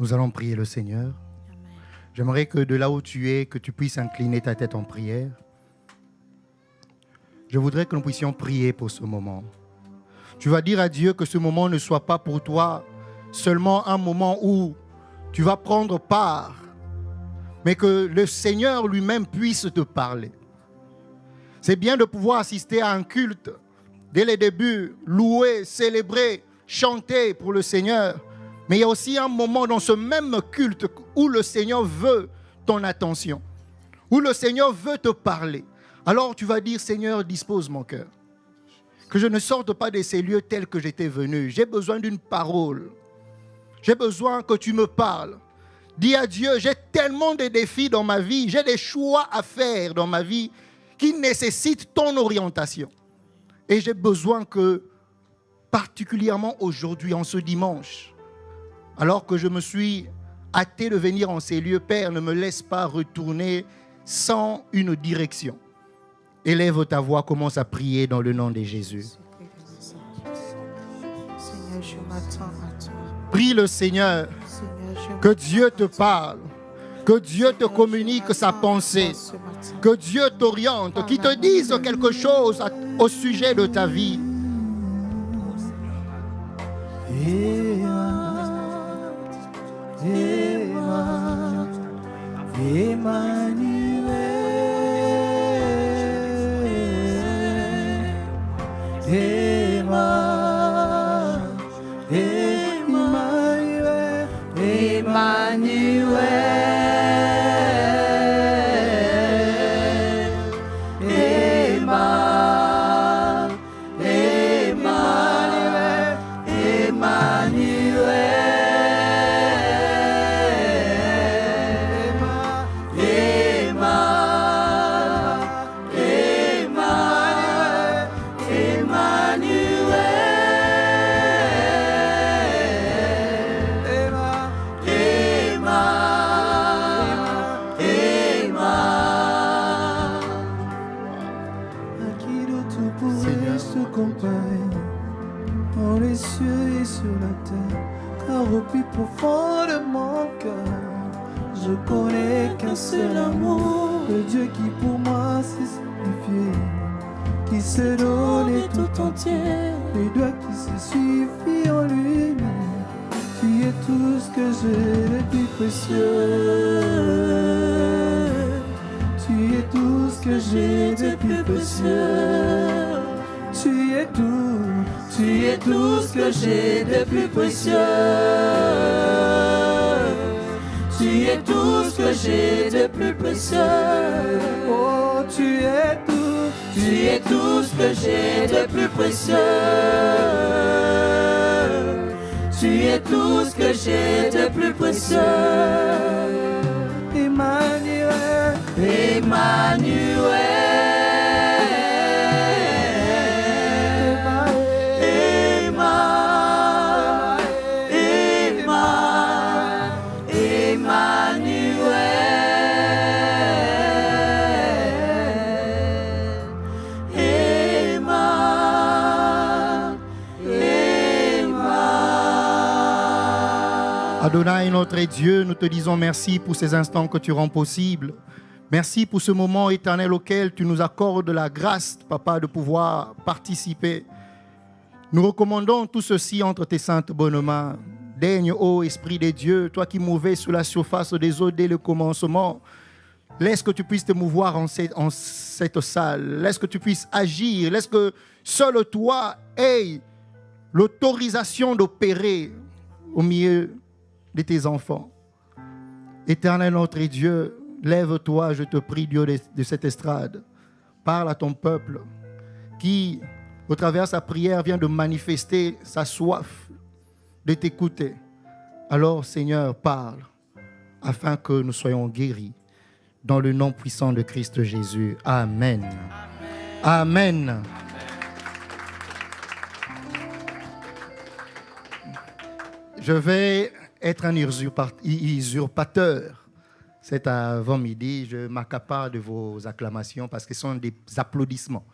Nous allons prier le Seigneur. J'aimerais que de là où tu es, que tu puisses incliner ta tête en prière. Je voudrais que nous puissions prier pour ce moment. Tu vas dire à Dieu que ce moment ne soit pas pour toi seulement un moment où tu vas prendre part, mais que le Seigneur lui-même puisse te parler. C'est bien de pouvoir assister à un culte, dès les débuts, louer, célébrer, chanter pour le Seigneur. Mais il y a aussi un moment dans ce même culte où le Seigneur veut ton attention, où le Seigneur veut te parler. Alors tu vas dire, Seigneur, dispose mon cœur. Que je ne sorte pas de ces lieux tels que j'étais venu. J'ai besoin d'une parole. J'ai besoin que tu me parles. Dis à Dieu, j'ai tellement de défis dans ma vie, j'ai des choix à faire dans ma vie qui nécessitent ton orientation. Et j'ai besoin que, particulièrement aujourd'hui, en ce dimanche, alors que je me suis hâté de venir en ces lieux, Père, ne me laisse pas retourner sans une direction. Élève ta voix, commence à prier dans le nom de Jésus. Seigneur, je m'attends à toi. Prie le Seigneur, que Dieu te parle, que Dieu te communique sa pensée, que Dieu t'oriente, qu'il te dise quelque chose au sujet de ta vie. Profond de mon cœur, je connais qu'un seul amour, le Dieu qui pour moi s'est sacrifié, qui se donne tout entier, les doigts qui se suffit en lui. Tu es tout ce que j'ai de plus précieux, tu es tout ce que j'ai de plus précieux, tu es tout ce que j'ai de plus précieux. Tu es tout ce que j'ai de plus précieux. Oh, tu es tout ce que j'ai de plus précieux. Tu es tout ce que j'ai de plus précieux. Emmanuel, Emmanuel. Adonai, notre Dieu, nous te disons merci pour ces instants que tu rends possibles. Merci pour ce moment éternel auquel tu nous accordes la grâce, Papa, de pouvoir participer. Nous recommandons tout ceci entre tes saintes bonnes mains. Daigne, ô Esprit de Dieu, toi qui mouvais sur la surface des eaux dès le commencement, laisse que tu puisses te mouvoir en cette salle. Laisse que tu puisses agir. Laisse que seul toi aies l'autorisation d'opérer au milieu de tes enfants. Éternel notre Dieu, lève-toi, je te prie, Dieu de cette estrade. Parle à ton peuple qui, au travers de sa prière, vient de manifester sa soif de t'écouter. Alors, Seigneur, parle afin que nous soyons guéris. Dans le nom puissant de Christ Jésus. Amen. Amen. Amen. Je vais être un usurpateur. Cet avant-midi, je m'accapare de vos acclamations parce que ce sont des applaudissements.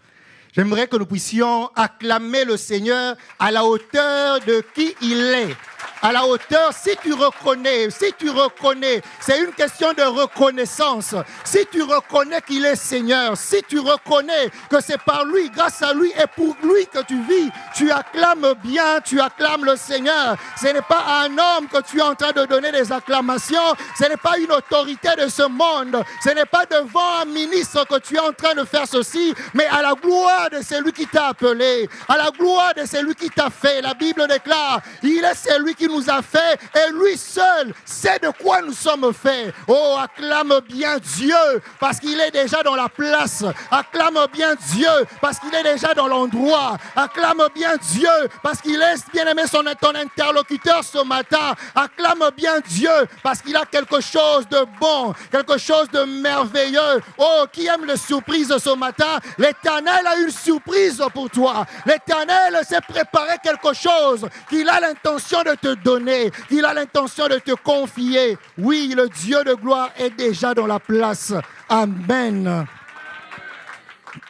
J'aimerais que nous puissions acclamer le Seigneur à la hauteur de qui il est. à la hauteur, si tu reconnais, c'est une question de reconnaissance. Si tu reconnais qu'il est Seigneur, si tu reconnais que c'est par lui, grâce à lui et pour lui que tu vis, tu acclames bien, tu acclames le Seigneur. Ce n'est pas à un homme que tu es en train de donner des acclamations, ce n'est pas une autorité de ce monde, ce n'est pas devant un ministre que tu es en train de faire ceci, mais à la gloire de celui qui t'a appelé, à la gloire de celui qui t'a fait. La Bible déclare, il est celui qui nous a fait et lui seul sait de quoi nous sommes faits. Oh, acclame bien Dieu parce qu'il est déjà dans la place. Acclame bien Dieu parce qu'il est déjà dans l'endroit. Acclame bien Dieu parce qu'il est bien-aimé ton interlocuteur ce matin. Acclame bien Dieu parce qu'il a quelque chose de bon, quelque chose de merveilleux. Oh, qui aime les surprises ce matin? L'Éternel a une surprise pour toi. L'Éternel s'est préparé quelque chose qu'il a l'intention de te donner, qu'il a l'intention de te confier. Oui, le Dieu de gloire est déjà dans la place. Amen.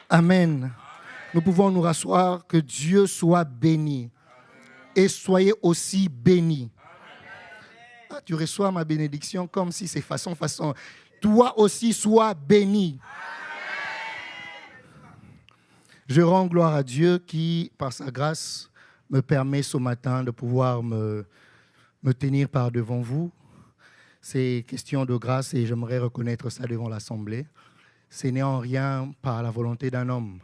Amen. Nous pouvons nous rasseoir. Que Dieu soit béni. Et soyez aussi bénis. Ah, tu reçois ma bénédiction comme si c'est façon. Toi aussi, sois béni. Je rends gloire à Dieu qui, par sa grâce, me permet ce matin de pouvoir me tenir par devant vous. C'est question de grâce et j'aimerais reconnaître ça devant l'Assemblée. Ce n'est en rien par la volonté d'un homme,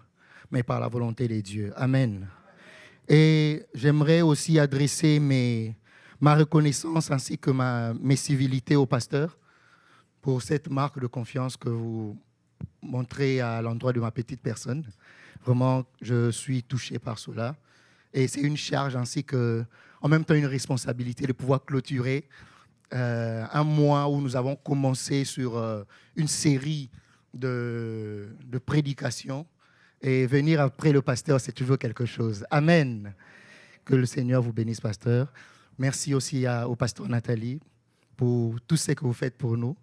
mais par la volonté de Dieu. Amen. Et j'aimerais aussi adresser ma reconnaissance ainsi que mes civilités au pasteur pour cette marque de confiance que vous montrez à l'endroit de ma petite personne. Vraiment, je suis touché par cela. Et c'est une charge ainsi que, en même temps, une responsabilité de pouvoir clôturer un mois où nous avons commencé sur une série de prédications et venir après le pasteur, c'est toujours quelque chose. Amen. Que le Seigneur vous bénisse, pasteur. Merci aussi au pasteur Nathalie pour tout ce que vous faites pour nous.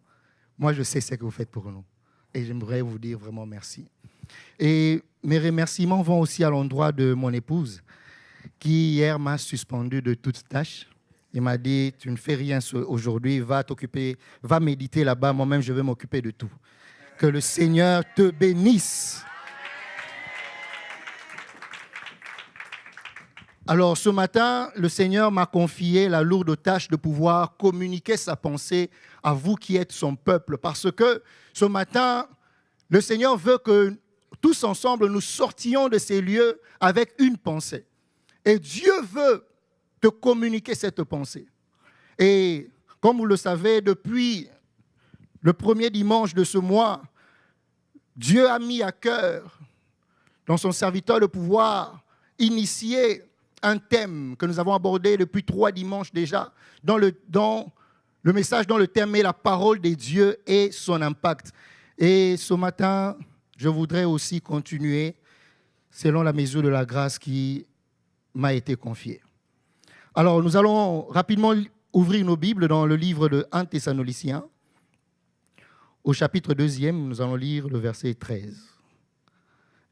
Moi, je sais ce que vous faites pour nous. Et j'aimerais vous dire vraiment merci. Et mes remerciements vont aussi à l'endroit de mon épouse qui, hier, m'a suspendu de toute tâche. Il m'a dit, tu ne fais rien aujourd'hui, va t'occuper, va méditer là-bas, moi-même je vais m'occuper de tout. Que le Seigneur te bénisse. Alors ce matin, le Seigneur m'a confié la lourde tâche de pouvoir communiquer sa pensée à vous qui êtes son peuple. Parce que ce matin, le Seigneur veut que tous ensemble nous sortions de ces lieux avec une pensée. Et Dieu veut te communiquer cette pensée. Et comme vous le savez, depuis le premier dimanche de ce mois, Dieu a mis à cœur dans son serviteur de pouvoir initier un thème que nous avons abordé depuis 3 dimanches déjà, dans le message dont le thème est la parole de Dieu et son impact. Et ce matin, je voudrais aussi continuer selon la mesure de la grâce qui m'a été confiée. Alors, nous allons rapidement ouvrir nos Bibles dans le livre de 1 Thessaloniciens. Au chapitre 2, nous allons lire le verset 13.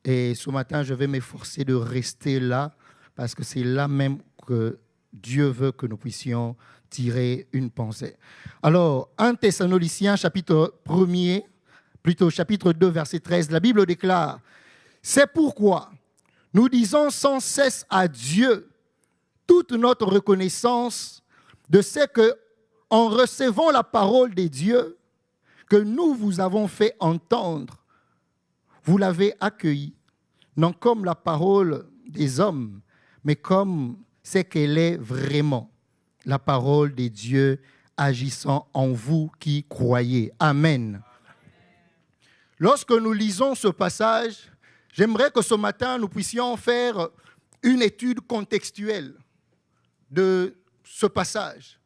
Et ce matin, je vais m'efforcer de rester là, parce que c'est là même que Dieu veut que nous puissions tirer une pensée. Alors, 1 Thessaloniciens, chapitre 2, verset 13, la Bible déclare « C'est pourquoi nous disons sans cesse à Dieu toute notre reconnaissance de ce que, en recevant la parole de Dieu que nous vous avons fait entendre, vous l'avez accueillie, non comme la parole des hommes, mais comme c'est qu'elle est vraiment, la parole de Dieu agissant en vous qui croyez. Amen. Lorsque nous lisons ce passage, j'aimerais que ce matin, nous puissions faire une étude contextuelle de ce passage.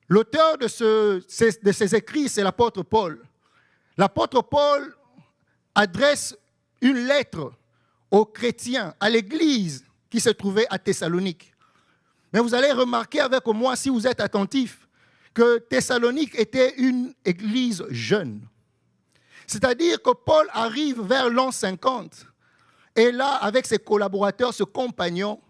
L'auteur de ces écrits, c'est l'apôtre Paul. L'apôtre Paul adresse une lettre aux chrétiens, à l'église qui se trouvait à Thessalonique. Mais vous allez remarquer avec moi, si vous êtes attentifs, que Thessalonique était une église jeune. C'est-à-dire que Paul arrive vers l'an 50 et là, avec ses collaborateurs, ses compagnons,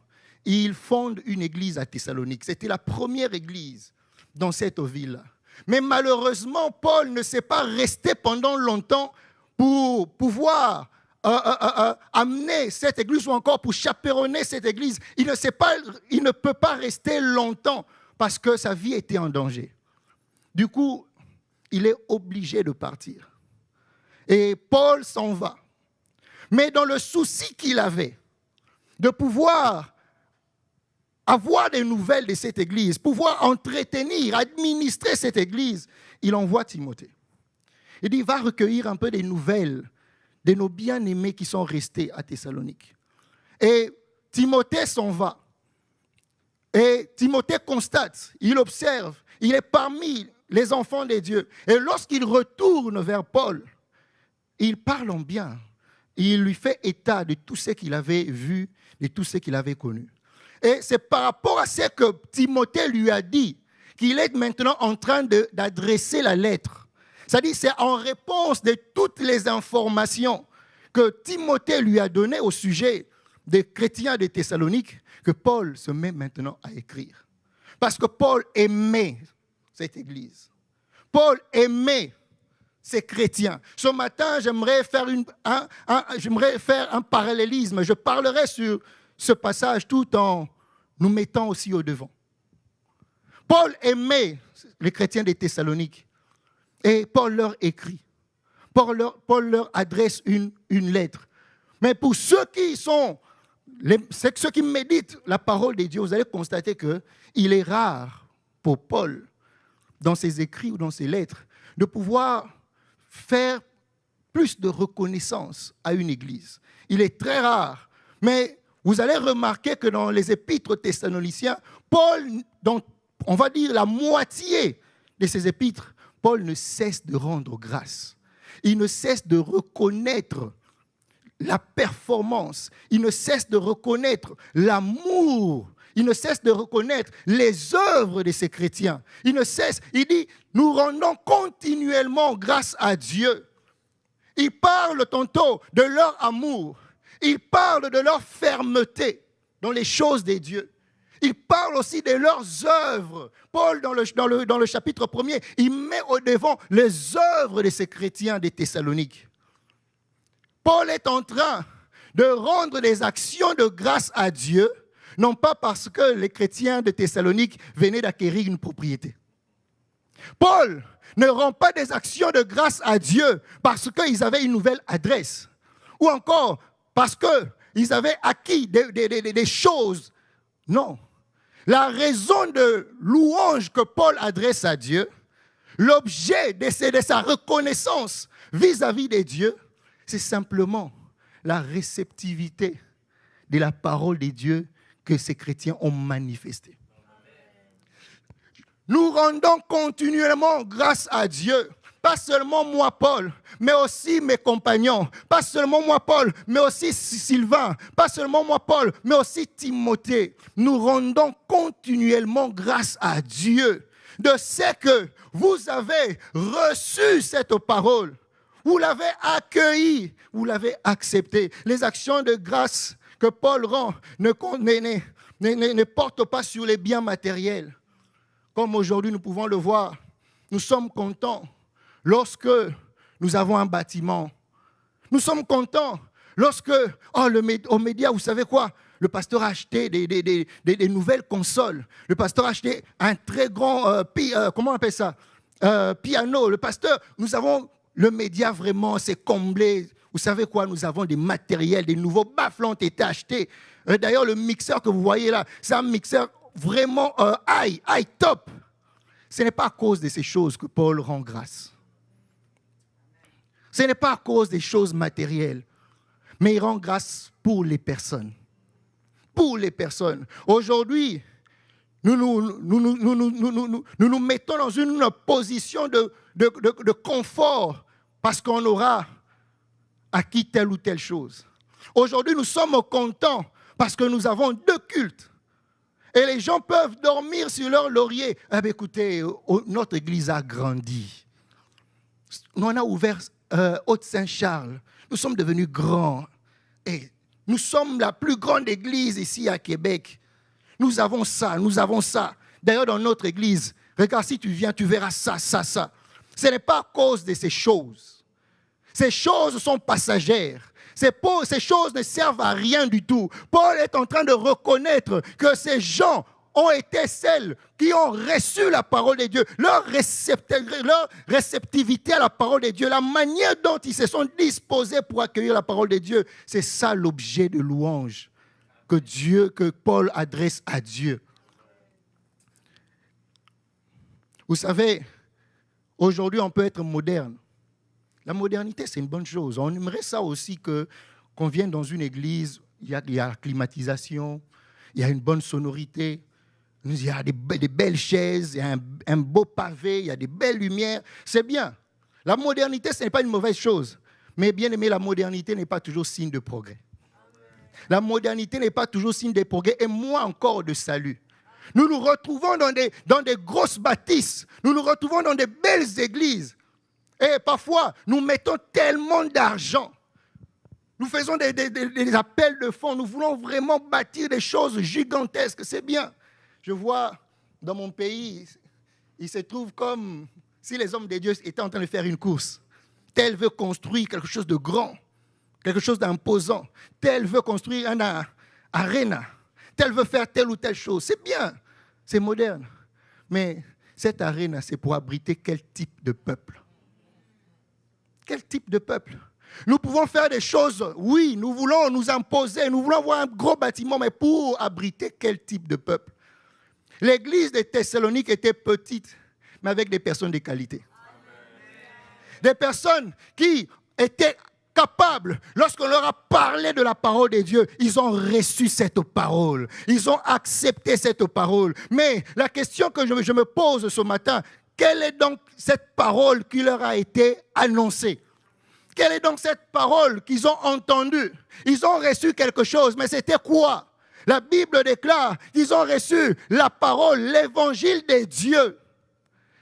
il fonde une église à Thessalonique. C'était la première église dans cette ville-là. Mais malheureusement, Paul ne s'est pas resté pendant longtemps pour pouvoir amener cette église ou encore pour chaperonner cette église. Il ne peut pas rester longtemps parce que sa vie était en danger. Du coup, il est obligé de partir. Et Paul s'en va. Mais dans le souci qu'il avait de pouvoir avoir des nouvelles de cette église, pouvoir entretenir, administrer cette église, il envoie Timothée. Il dit, va recueillir un peu des nouvelles de nos bien-aimés qui sont restés à Thessalonique. Et Timothée s'en va. Et Timothée constate, il observe, il est parmi les enfants de Dieu. Et lorsqu'il retourne vers Paul, il parle en bien. Il lui fait état de tout ce qu'il avait vu, de tout ce qu'il avait connu. Et c'est par rapport à ce que Timothée lui a dit qu'il est maintenant en train d'adresser la lettre. C'est-à-dire, c'est en réponse de toutes les informations que Timothée lui a données au sujet des chrétiens de Thessalonique que Paul se met maintenant à écrire. Parce que Paul aimait cette église. Paul aimait ces chrétiens. Ce matin, j'aimerais faire un parallélisme. Je parlerai sur ce passage tout en nous mettant aussi au devant. Paul aimait les chrétiens de Thessalonique et Paul leur écrit. Paul leur adresse une lettre. Mais pour ceux qui méditent la parole de Dieu, vous allez constater qu'il est rare pour Paul, dans ses écrits ou dans ses lettres, de pouvoir faire plus de reconnaissance à une église. Il est très rare. Mais vous allez remarquer que dans les épîtres thessaloniciens, Paul, dans, on va dire la moitié de ses épîtres, Paul ne cesse de rendre grâce. Il ne cesse de reconnaître la performance. Il ne cesse de reconnaître l'amour. Il ne cesse de reconnaître les œuvres de ces chrétiens. Il dit, nous rendons continuellement grâce à Dieu. Il parle tantôt de leur amour. Il parle de leur fermeté dans les choses de Dieu. Il parle aussi de leurs œuvres. Paul, dans le chapitre 1er, il met au devant les œuvres de ces chrétiens de Thessalonique. Paul est en train de rendre des actions de grâce à Dieu, non pas parce que les chrétiens de Thessalonique venaient d'acquérir une propriété. Paul ne rend pas des actions de grâce à Dieu parce qu'ils avaient une nouvelle adresse, ou encore parce qu'ils avaient acquis des choses. Non. La raison de louange que Paul adresse à Dieu, l'objet de sa reconnaissance vis-à-vis de Dieu, c'est simplement la réceptivité de la parole de Dieu que ces chrétiens ont manifestée. Nous rendons continuellement grâce à Dieu. Pas seulement moi, Paul, mais aussi mes compagnons. Pas seulement moi, Paul, mais aussi Sylvain. Pas seulement moi, Paul, mais aussi Timothée. Nous rendons continuellement grâce à Dieu de ce que vous avez reçu cette parole. Vous l'avez accueillie, vous l'avez acceptée. Les actions de grâce que Paul rend ne portent pas sur les biens matériels. Comme aujourd'hui nous pouvons le voir, nous sommes contents lorsque nous avons un bâtiment. Nous sommes contents lorsque, aux médias, vous savez quoi? Le pasteur a acheté des nouvelles consoles. Le pasteur a acheté un très grand, comment on appelle ça? Piano. Le pasteur, nous avons, le média vraiment s'est comblé. Vous savez quoi? Nous avons des matériels, des nouveaux baffles ont été achetés. D'ailleurs, le mixeur que vous voyez là, c'est un mixeur vraiment high top. Ce n'est pas à cause de ces choses que Paul rend grâce. Ce n'est pas à cause des choses matérielles, mais il rend grâce pour les personnes. Pour les personnes. Aujourd'hui, nous nous mettons dans une position de confort parce qu'on aura acquis telle ou telle chose. Aujourd'hui, nous sommes contents parce que nous avons 2 cultes. Et les gens peuvent dormir sur leur laurier. Ah ben écoutez, notre église a grandi. On a ouvert Haute-Saint-Charles. Nous sommes devenus grands. Et nous sommes la plus grande église ici à Québec. nous avons ça, nous avons ça. D'ailleurs, dans notre église, regarde, si tu viens, tu verras ça, ça, ça. Ce n'est pas à cause de ces choses. Ces choses sont passagères. Ces choses ne servent à rien du tout. Paul est en train de reconnaître que ces gens ont été celles qui ont reçu la parole de Dieu, leur réceptivité à la parole de Dieu, la manière dont ils se sont disposés pour accueillir la parole de Dieu, c'est ça l'objet de louange que Paul adresse à Dieu. Vous savez, aujourd'hui on peut être moderne. La modernité, c'est une bonne chose. On aimerait ça aussi qu'on vienne dans une église, il y a la climatisation, il y a une bonne sonorité, il y a des belles chaises, il y a un beau pavé, il y a des belles lumières. C'est bien. La modernité, ce n'est pas une mauvaise chose. Mais bien aimé, la modernité n'est pas toujours signe de progrès. La modernité n'est pas toujours signe de progrès et moins encore de salut. Nous nous retrouvons dans des grosses bâtisses. Nous nous retrouvons dans des belles églises. Et parfois, nous mettons tellement d'argent. Nous faisons des appels de fonds. Nous voulons vraiment bâtir des choses gigantesques. C'est bien. Je vois dans mon pays, il se trouve comme si les hommes de Dieu étaient en train de faire une course. Tel veut construire quelque chose de grand, quelque chose d'imposant. Tel veut construire une arena. Tel veut faire telle ou telle chose. C'est bien. C'est moderne. Mais cette arena, c'est pour abriter quel type de peuple? Quel type de peuple? Nous pouvons faire des choses, oui, nous voulons nous imposer, nous voulons avoir un gros bâtiment, mais pour abriter quel type de peuple? L'église de Thessalonique était petite, mais avec des personnes de qualité. Des personnes qui étaient capables, lorsqu'on leur a parlé de la parole de Dieu, ils ont reçu cette parole, ils ont accepté cette parole. Mais la question que je me pose ce matin, quelle est donc cette parole qui leur a été annoncée? Quelle est donc cette parole qu'ils ont entendue? Ils ont reçu quelque chose, mais c'était quoi? La Bible déclare qu'ils ont reçu la parole, l'évangile de Dieu.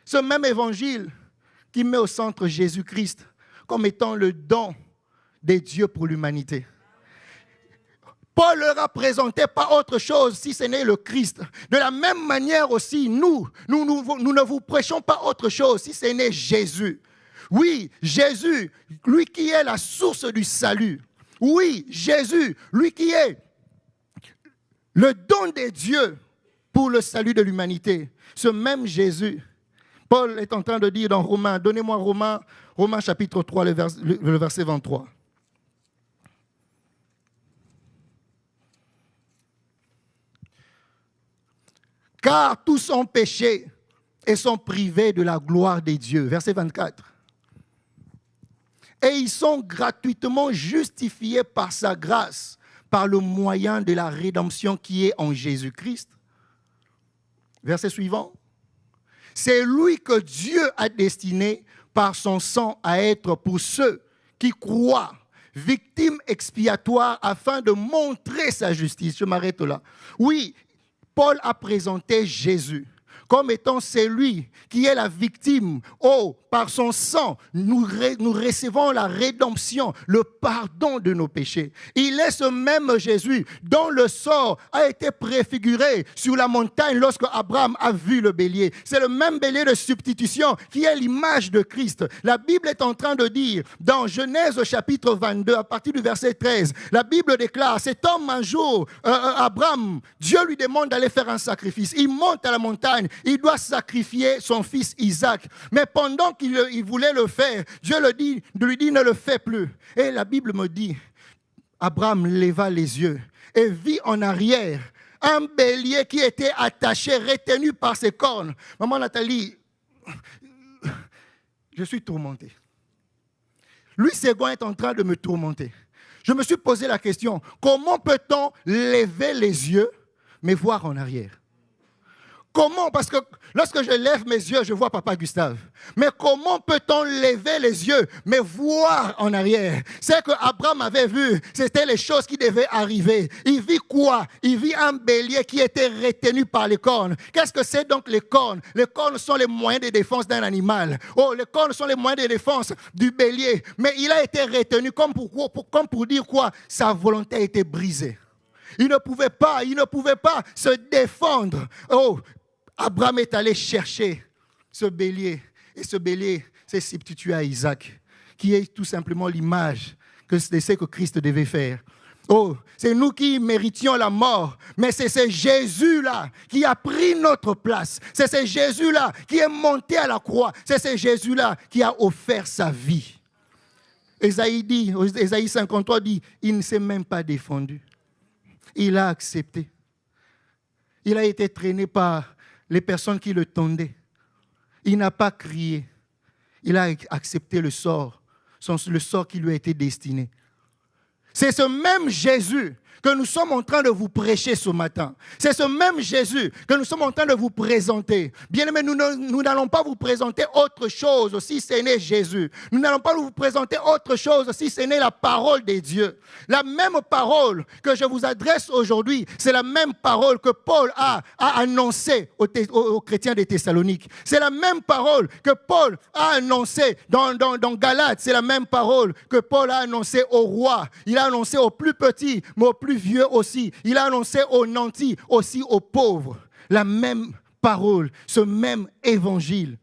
Ce même évangile qui met au centre Jésus-Christ comme étant le don de Dieu pour l'humanité. Paul leur a présenté pas autre chose si ce n'est le Christ. De la même manière aussi, nous ne vous prêchons pas autre chose si ce n'est Jésus. Oui, Jésus, lui qui est la source du salut. Oui, Jésus, lui qui est le don de Dieu pour le salut de l'humanité. Ce même Jésus, Paul est en train de dire dans Romains, donnez-moi Romains chapitre 3, le verset 23. Car tous ont péché et sont privés de la gloire de Dieu. Verset 24. Et ils sont gratuitement justifiés par sa grâce, par le moyen de la rédemption qui est en Jésus-Christ. Verset suivant. C'est lui que Dieu a destiné par son sang à être pour ceux qui croient, victime expiatoire afin de montrer sa justice. Je m'arrête là. Oui, Paul a présenté Jésus comme étant celui qui est la victime. Oh, par son sang, nous recevons la rédemption, le pardon de nos péchés. Il est ce même Jésus dont le sort a été préfiguré sur la montagne lorsque Abraham a vu le bélier. C'est le même bélier de substitution qui est l'image de Christ. La Bible est en train de dire, dans Genèse chapitre 22, à partir du verset 13, la Bible déclare, cet homme un jour, Abraham, Dieu lui demande d'aller faire un sacrifice. Il monte à la montagne, il doit sacrifier son fils Isaac. Mais pendant qu'il voulait le faire, Dieu lui dit, ne le fais plus. Et la Bible me dit, Abraham leva les yeux et vit en arrière un bélier qui était attaché, retenu par ses cornes. Maman Nathalie, je suis tourmenté. Lui, Ségon est en train de me tourmenter. Je me suis posé la question, comment peut-on lever les yeux, mais voir en arrière? Comment? Parce que lorsque je lève mes yeux, je vois Papa Gustave. Mais comment peut-on lever les yeux, mais voir en arrière? C'est que Abraham avait vu, c'était les choses qui devaient arriver. Il vit quoi? Il vit un bélier qui était retenu par les cornes. Qu'est-ce que c'est donc les cornes? Les cornes sont les moyens de défense d'un animal. Oh, les cornes sont les moyens de défense du bélier. Mais il a été retenu comme pour dire quoi? Sa volonté a été brisée. Il ne pouvait pas se défendre. Oh, Abraham est allé chercher ce bélier. Et ce bélier s'est substitué à Isaac, qui est tout simplement l'image de ce que Christ devait faire. Oh, c'est nous qui méritions la mort, mais c'est ce Jésus-là qui a pris notre place. C'est ce Jésus-là qui est monté à la croix. C'est ce Jésus-là qui a offert sa vie. Ésaïe 53 dit, il ne s'est même pas défendu. Il a accepté. Il a été traîné par les personnes qui le tendaient. Il n'a pas crié. Il a accepté le sort qui lui a été destiné. C'est ce même Jésus que nous sommes en train de vous prêcher ce matin. C'est ce même Jésus que nous sommes en train de vous présenter. Bien-aimés, nous n'allons pas vous présenter autre chose si ce n'est Jésus. Nous n'allons pas vous présenter autre chose si ce n'est la parole de Dieu. La même parole que je vous adresse aujourd'hui, c'est la même parole que Paul a annoncée aux chrétiens des Thessaloniques. C'est la même parole que Paul a annoncée dans Galates. C'est la même parole que Paul a annoncée aux rois. Il a annoncé aux plus petits, mais aux plus vieux aussi. Il a annoncé aux nantis, aussi aux pauvres. La même parole, ce même évangile,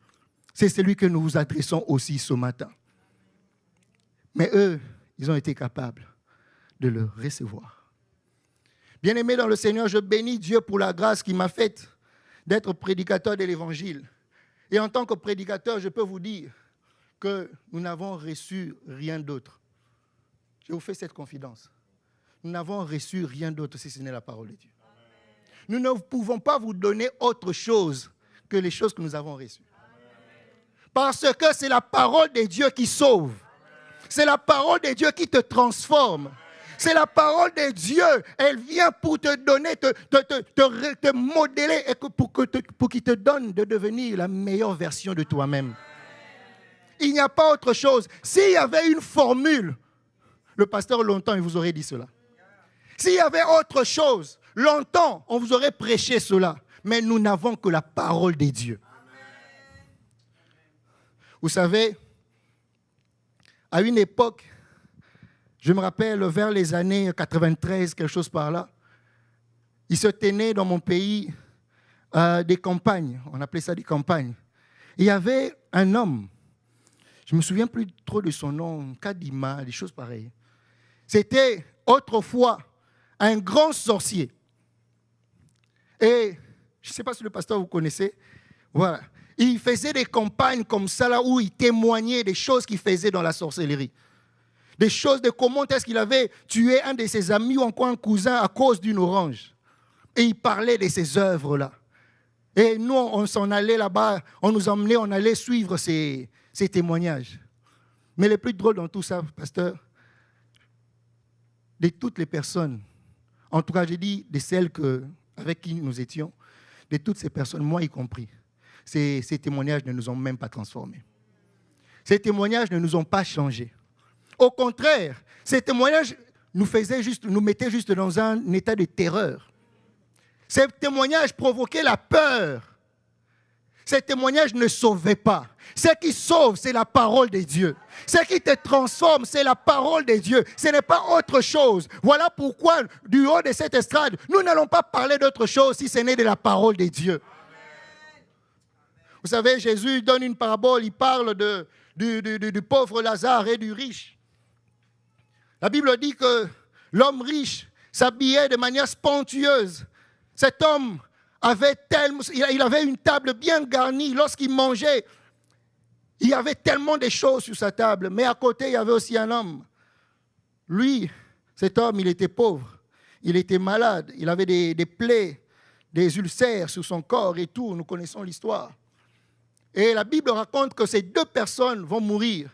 c'est celui que nous vous adressons aussi ce matin. Mais eux, ils ont été capables de le recevoir. Bien-aimés dans le Seigneur, je bénis Dieu pour la grâce qu'il m'a faite d'être prédicateur de l'évangile. Et en tant que prédicateur, je peux vous dire que nous n'avons reçu rien d'autre. Je vous fais cette confidence. Nous n'avons reçu rien d'autre si ce n'est la parole de Dieu. Nous ne pouvons pas vous donner autre chose que les choses que nous avons reçues. Parce que c'est la parole de Dieu qui sauve. C'est la parole de Dieu qui te transforme. C'est la parole de Dieu. Elle vient pour te donner, te modeler et pour qu'il te donne de devenir la meilleure version de toi-même. Il n'y a pas autre chose. S'il y avait une formule, le pasteur longtemps, il vous aurait dit cela. S'il y avait autre chose, longtemps, on vous aurait prêché cela. Mais nous n'avons que la parole de Dieu. Vous savez, à une époque, je me rappelle vers les années 93, quelque chose par là, il se tenait dans mon pays des campagnes. On appelait ça des campagnes. Il y avait un homme, je ne me souviens plus trop de son nom, Kadima, des choses pareilles. C'était autrefois un grand sorcier. Et je ne sais pas si le pasteur vous connaissez. Voilà. Il faisait des campagnes comme ça là où il témoignait des choses qu'il faisait dans la sorcellerie. Des choses de comment est-ce qu'il avait tué un de ses amis ou encore un cousin à cause d'une orange. Et il parlait de ces œuvres-là. Et nous, on s'en allait là-bas, on nous emmenait, on allait suivre ces témoignages. Mais le plus drôle dans tout ça, pasteur, de toutes les personnes, en tout cas, j'ai dit de celles avec qui nous étions, de toutes ces personnes, moi y compris, ces témoignages ne nous ont même pas transformés. Ces témoignages ne nous ont pas changés. Au contraire, ces témoignages nous mettaient juste dans un état de terreur. Ces témoignages provoquaient la peur. Ces témoignages ne sauvaient pas. Ce qui sauve, c'est la parole de Dieu. Ce qui te transforme, c'est la parole de Dieu. Ce n'est pas autre chose. Voilà pourquoi, du haut de cette estrade, nous n'allons pas parler d'autre chose si ce n'est de la parole de Dieu. Vous savez, Jésus donne une parabole, il parle du pauvre Lazare et du riche. La Bible dit que l'homme riche s'habillait de manière splendueuse. Cet homme il avait une table bien garnie. Lorsqu'il mangeait, il y avait tellement de choses sur sa table. Mais à côté, il y avait aussi un homme. Lui, cet homme, il était pauvre. Il était malade. Il avait des plaies, des ulcères sur son corps et tout. Nous connaissons l'histoire. Et la Bible raconte que ces deux personnes vont mourir.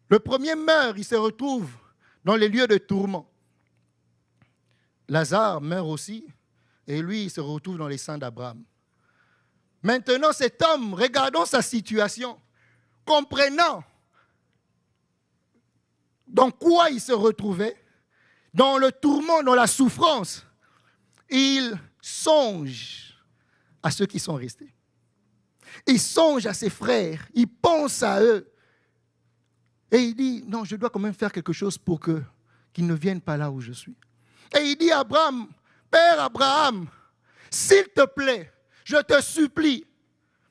Le premier meurt, il se retrouve dans les lieux de tourment. Lazare meurt aussi. Et lui, il se retrouve dans les seins d'Abraham. Maintenant, cet homme, regardant sa situation, comprenant dans quoi il se retrouvait, dans le tourment, dans la souffrance, il songe à ceux qui sont restés. Il songe à ses frères, il pense à eux. Et il dit, non, je dois quand même faire quelque chose pour qu'ils ne viennent pas là où je suis. Et il dit à Abraham, Père Abraham, s'il te plaît, je te supplie,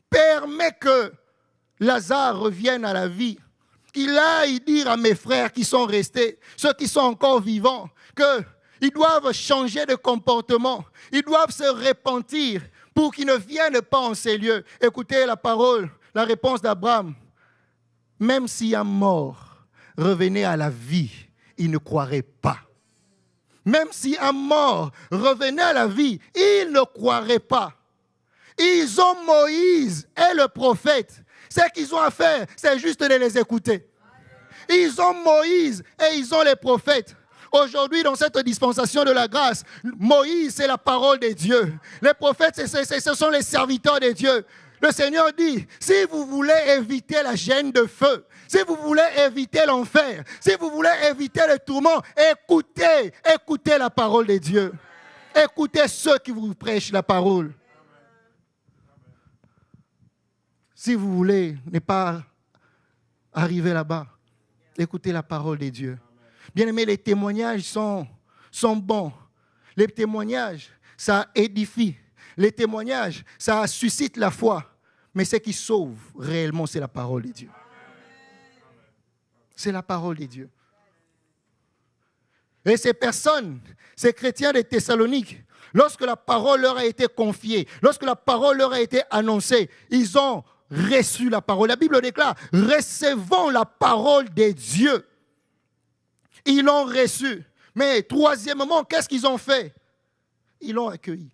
permets que Lazare revienne à la vie. Qu'il aille dire à mes frères qui sont restés, ceux qui sont encore vivants, qu'ils doivent changer de comportement, ils doivent se repentir pour qu'ils ne viennent pas en ces lieux. Écoutez la parole, la réponse d'Abraham. Même si un mort revenait à la vie, il ne croirait pas. Même si un mort revenait à la vie, il ne croirait pas. Ils ont Moïse et le prophète. Ce qu'ils ont à faire, c'est juste de les écouter. Ils ont Moïse et ils ont les prophètes. Aujourd'hui, dans cette dispensation de la grâce, Moïse, c'est la parole de Dieu. Les prophètes, ce sont les serviteurs de Dieu. Le Seigneur dit, si vous voulez éviter la gêne de feu, si vous voulez éviter l'enfer, si vous voulez éviter le tourment, écoutez la parole de Dieu. Écoutez ceux qui vous prêchent la parole. Si vous voulez ne pas arriver là-bas, écoutez la parole de Dieu. Bien-aimés, les témoignages sont bons. Les témoignages, ça édifie. Les témoignages, ça suscite la foi. Mais ce qui sauve réellement, c'est la parole de Dieu. C'est la parole de Dieu. Et ces personnes, ces chrétiens de Thessalonique, lorsque la parole leur a été confiée, lorsque la parole leur a été annoncée, ils ont reçu la parole. La Bible déclare, recevons la parole de Dieu. Ils l'ont reçu. Mais troisièmement, qu'est-ce qu'ils ont fait? Ils l'ont accueilli.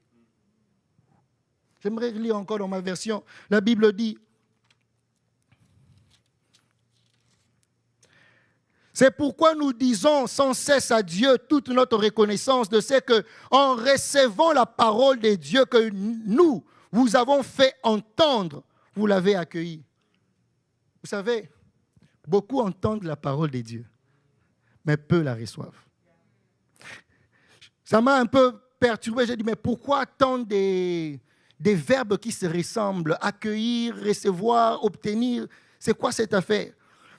J'aimerais lire encore dans ma version. La Bible dit, c'est pourquoi nous disons sans cesse à Dieu toute notre reconnaissance de ce qu'en recevant la parole de Dieu que nous vous avons fait entendre, vous l'avez accueilli. Vous savez, beaucoup entendent la parole de Dieu, mais peu la reçoivent. Ça m'a un peu perturbé. J'ai dit, mais pourquoi tant des verbes qui se ressemblent? Accueillir, recevoir, obtenir, c'est quoi cette affaire?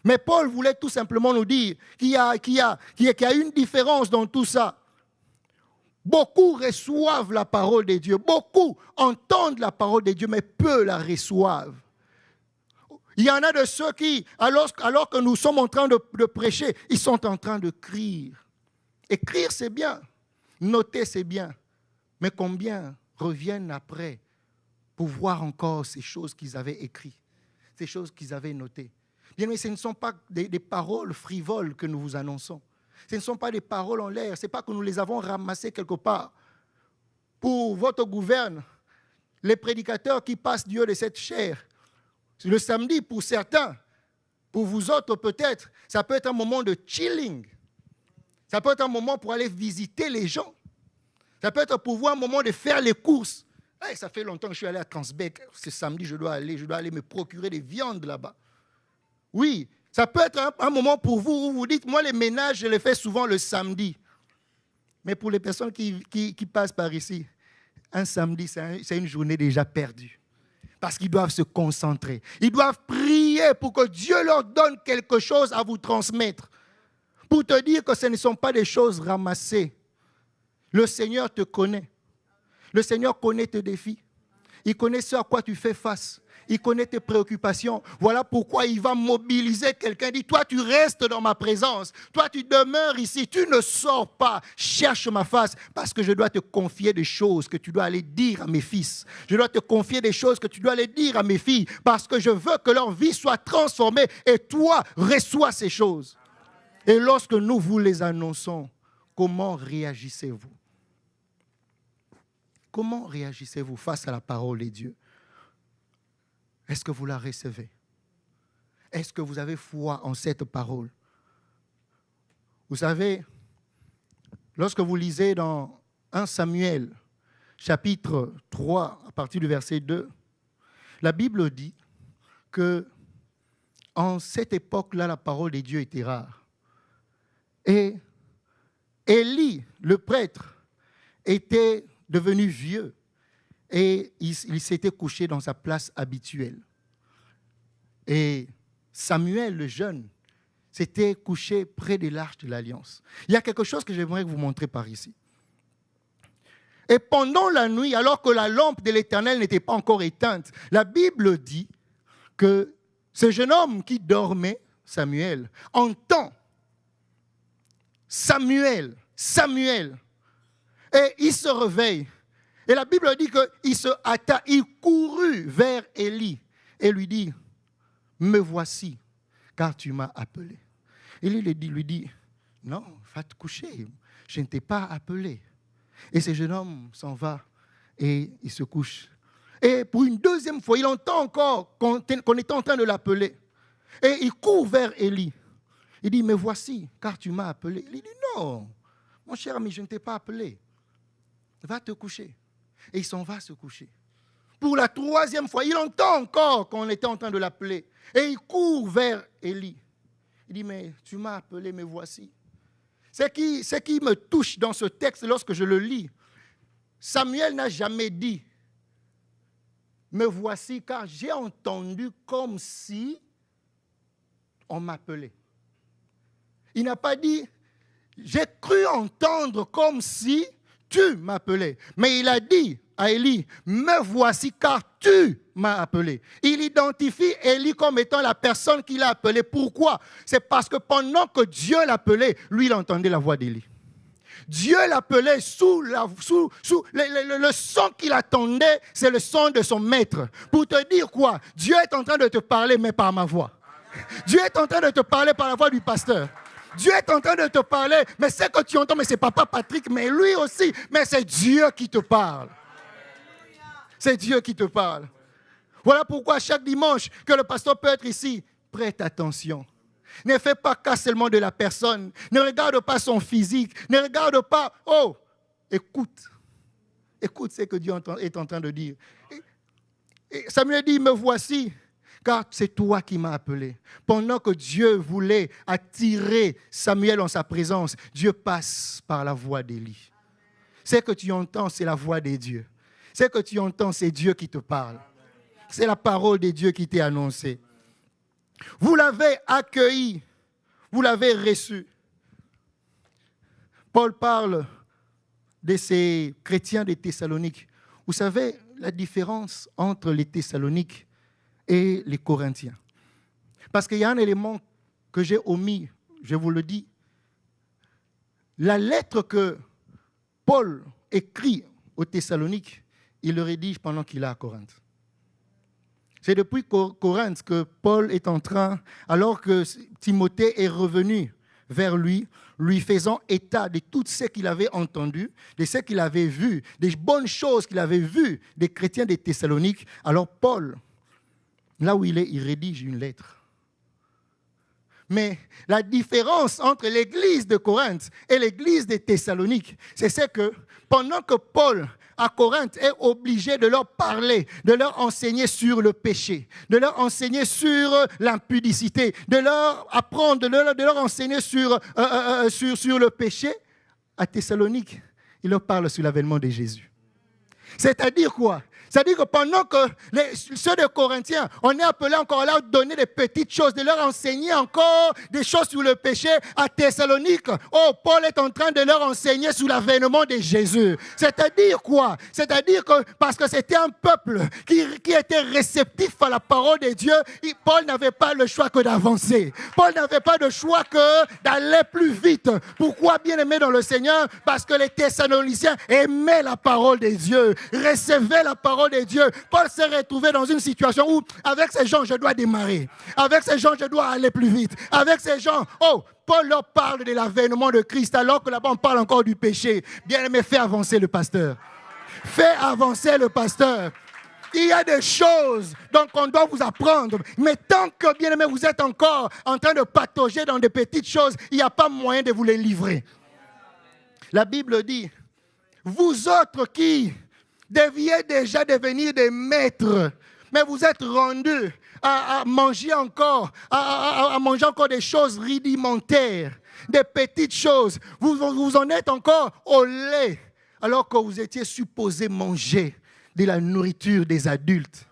Mais Paul voulait tout simplement nous dire qu'il y a une différence dans tout ça. Beaucoup reçoivent la parole de Dieu, beaucoup entendent la parole de Dieu, mais peu la reçoivent. Il y en a de ceux qui, alors que nous sommes en train de prêcher, ils sont en train de crier. Écrire, c'est bien. Noter, c'est bien. Mais combien reviennent après pour voir encore ces choses qu'ils avaient écrites, ces choses qu'ils avaient notées? Bien, mais ce ne sont pas des paroles frivoles que nous vous annonçons. Ce ne sont pas des paroles en l'air. Ce n'est pas que nous les avons ramassées quelque part. Pour votre gouverne, les prédicateurs qui passent Dieu de cette chair, le samedi, pour certains, pour vous autres peut-être, ça peut être un moment de chilling. Ça peut être un moment pour aller visiter les gens. Ça peut être pour vous un moment de faire les courses. Hey, ça fait longtemps que je suis allé à Transbec. Ce samedi, je dois aller me procurer des viandes là-bas. Oui, ça peut être un moment pour vous où vous dites, moi les ménages, je les fais souvent le samedi. Mais pour les personnes qui passent par ici, un samedi, c'est une journée déjà perdue. Parce qu'ils doivent se concentrer. Ils doivent prier pour que Dieu leur donne quelque chose à vous transmettre. Pour te dire que ce ne sont pas des choses ramassées. Le Seigneur te connaît. Le Seigneur connaît tes défis. Il connaît ce à quoi tu fais face. Il connaît tes préoccupations. Voilà pourquoi il va mobiliser quelqu'un. Il dit, toi, tu restes dans ma présence. Toi, tu demeures ici. Tu ne sors pas. Cherche ma face parce que je dois te confier des choses que tu dois aller dire à mes fils. Je dois te confier des choses que tu dois aller dire à mes filles parce que je veux que leur vie soit transformée et toi, reçois ces choses. Et lorsque nous vous les annonçons, comment réagissez-vous? Comment réagissez-vous face à la parole de Dieu? Est-ce que vous la recevez? Est-ce que vous avez foi en cette parole? Vous savez, lorsque vous lisez dans 1 Samuel, chapitre 3, à partir du verset 2, la Bible dit que en cette époque-là, la parole de Dieu était rare. Et Élie, le prêtre, était devenu vieux. Et il s'était couché dans sa place habituelle. Et Samuel, le jeune, s'était couché près de l'arche de l'Alliance. Il y a quelque chose que j'aimerais vous montrer par ici. Et pendant la nuit, alors que la lampe de l'Éternel n'était pas encore éteinte, la Bible dit que ce jeune homme qui dormait, Samuel, entend Samuel, Samuel. Et il se réveille. Et la Bible dit qu'il se hâta, il courut vers Élie et lui dit, me voici, car tu m'as appelé. Élie lui dit, non, va te coucher, je ne t'ai pas appelé. Et ce jeune homme s'en va et il se couche. Et pour une deuxième fois, il entend encore qu'on est en train de l'appeler. Et il court vers Élie. Il dit, me voici, car tu m'as appelé. Il dit, non, mon cher ami, je ne t'ai pas appelé. Va te coucher. Et il s'en va se coucher. Pour la troisième fois, il entend encore qu'on était en train de l'appeler. Et il court vers Élie. Il dit, mais tu m'as appelé, me voici. Ce qui me touche dans ce texte lorsque je le lis, Samuel n'a jamais dit, me voici, car j'ai entendu comme si on m'appelait. Il n'a pas dit, j'ai cru entendre comme si tu m'appelais. Mais il a dit à Élie, me voici car tu m'as appelé. Il identifie Élie comme étant la personne qu'il a appelée. Pourquoi? C'est parce que pendant que Dieu l'appelait, lui, il entendait la voix d'Élie. Dieu l'appelait sous le son qu'il attendait, c'est le son de son maître. Pour te dire quoi? Dieu est en train de te parler, mais par ma voix. Dieu est en train de te parler par la voix du pasteur. Dieu est en train de te parler, mais c'est que tu entends, mais c'est Papa Patrick, mais lui aussi, mais c'est Dieu qui te parle. C'est Dieu qui te parle. Voilà pourquoi chaque dimanche que le pasteur peut être ici, prête attention. Ne fais pas cas seulement de la personne. Ne regarde pas son physique. Ne regarde pas, oh, écoute. Écoute ce que Dieu est en train de dire. Et Samuel dit, me voici. Car c'est toi qui m'as appelé. Pendant que Dieu voulait attirer Samuel en sa présence, Dieu passe par la voix d'Élie. Ce que tu entends, c'est la voix de Dieu. Ce que tu entends, c'est Dieu qui te parle. C'est la parole de Dieu qui t'est annoncée. Vous l'avez accueilli, vous l'avez reçu. Paul parle de ces chrétiens des Thessaloniques. Vous savez la différence entre les Thessaloniques et les Corinthiens. Parce qu'il y a un élément que j'ai omis, je vous le dis. La lettre que Paul écrit aux Thessaloniques, il le rédige pendant qu'il est à Corinthe. C'est depuis Corinthe que Paul est en train, alors que Timothée est revenu vers lui, lui faisant état de tout ce qu'il avait entendu, de ce qu'il avait vu, des bonnes choses qu'il avait vues des chrétiens des Thessaloniques. Alors Paul, là où il est, il rédige une lettre. Mais la différence entre l'église de Corinthe et l'église des Thessaloniques, c'est ce que pendant que Paul à Corinthe est obligé de leur parler, de leur enseigner sur le péché, de leur enseigner sur l'impudicité, de leur apprendre, de leur enseigner sur le péché, à Thessalonique, il leur parle sur l'avènement de Jésus. C'est-à-dire quoi? C'est-à-dire que pendant que ceux de Corinthiens, on est appelé encore à leur donner des petites choses, de leur enseigner encore des choses sur le péché, à Thessalonique, oh, Paul est en train de leur enseigner sur l'avènement de Jésus. C'est-à-dire quoi? C'est-à-dire que parce que c'était un peuple qui était réceptif à la parole de Dieu, Paul n'avait pas le choix que d'avancer. Paul n'avait pas de choix que d'aller plus vite. Pourquoi, bien-aimé dans le Seigneur? Parce que les Thessaloniciens aimaient la parole de Dieu, recevaient la parole de Dieu. Paul s'est retrouvé dans une situation où, avec ces gens, je dois démarrer. Avec ces gens, je dois aller plus vite. Avec ces gens, oh, Paul leur parle de l'avènement de Christ, alors que là-bas, on parle encore du péché. Bien-aimé, fais avancer le pasteur. Fais avancer le pasteur. Il y a des choses donc on doit vous apprendre. Mais tant que, bien-aimé, vous êtes encore en train de patauger dans des petites choses, il n'y a pas moyen de vous les livrer. La Bible dit, vous autres qui deviez déjà devenir des maîtres, mais vous êtes rendus à manger encore, à manger encore des choses rudimentaires, des petites choses. Vous en êtes encore au lait, alors que vous étiez supposé manger de la nourriture des adultes.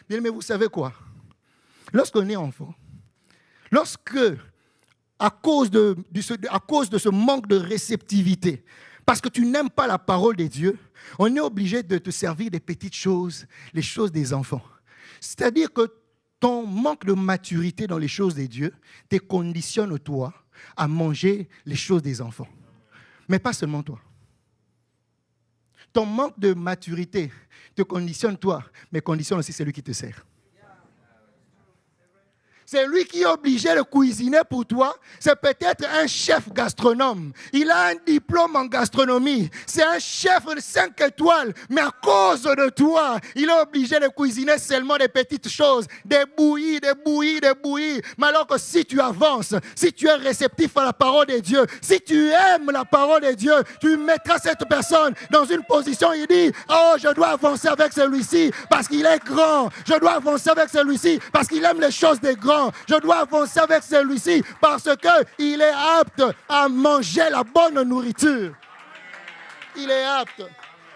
Bien, mais vous savez quoi? Lorsqu'on est enfant, à cause de ce manque de réceptivité, parce que tu n'aimes pas la parole de Dieu, on est obligé de te servir des petites choses, les choses des enfants. C'est-à-dire que ton manque de maturité dans les choses de Dieu te conditionne, toi, à manger les choses des enfants. Mais pas seulement toi. Ton manque de maturité te conditionne, toi, mais conditionne aussi celui qui te sert. C'est lui qui est obligé de cuisiner pour toi. C'est peut-être un chef gastronome. Il a un diplôme en gastronomie. C'est un chef de 5 étoiles. Mais à cause de toi, il est obligé de cuisiner seulement des petites choses. Des bouillies. Mais alors que si tu avances, si tu es réceptif à la parole de Dieu, si tu aimes la parole de Dieu, tu mettras cette personne dans une position. Il dit, oh, je dois avancer avec celui-ci parce qu'il est grand. Je dois avancer avec celui-ci parce qu'il aime les choses des grands. Je dois avancer avec celui-ci parce qu'il est apte à manger la bonne nourriture. Il est apte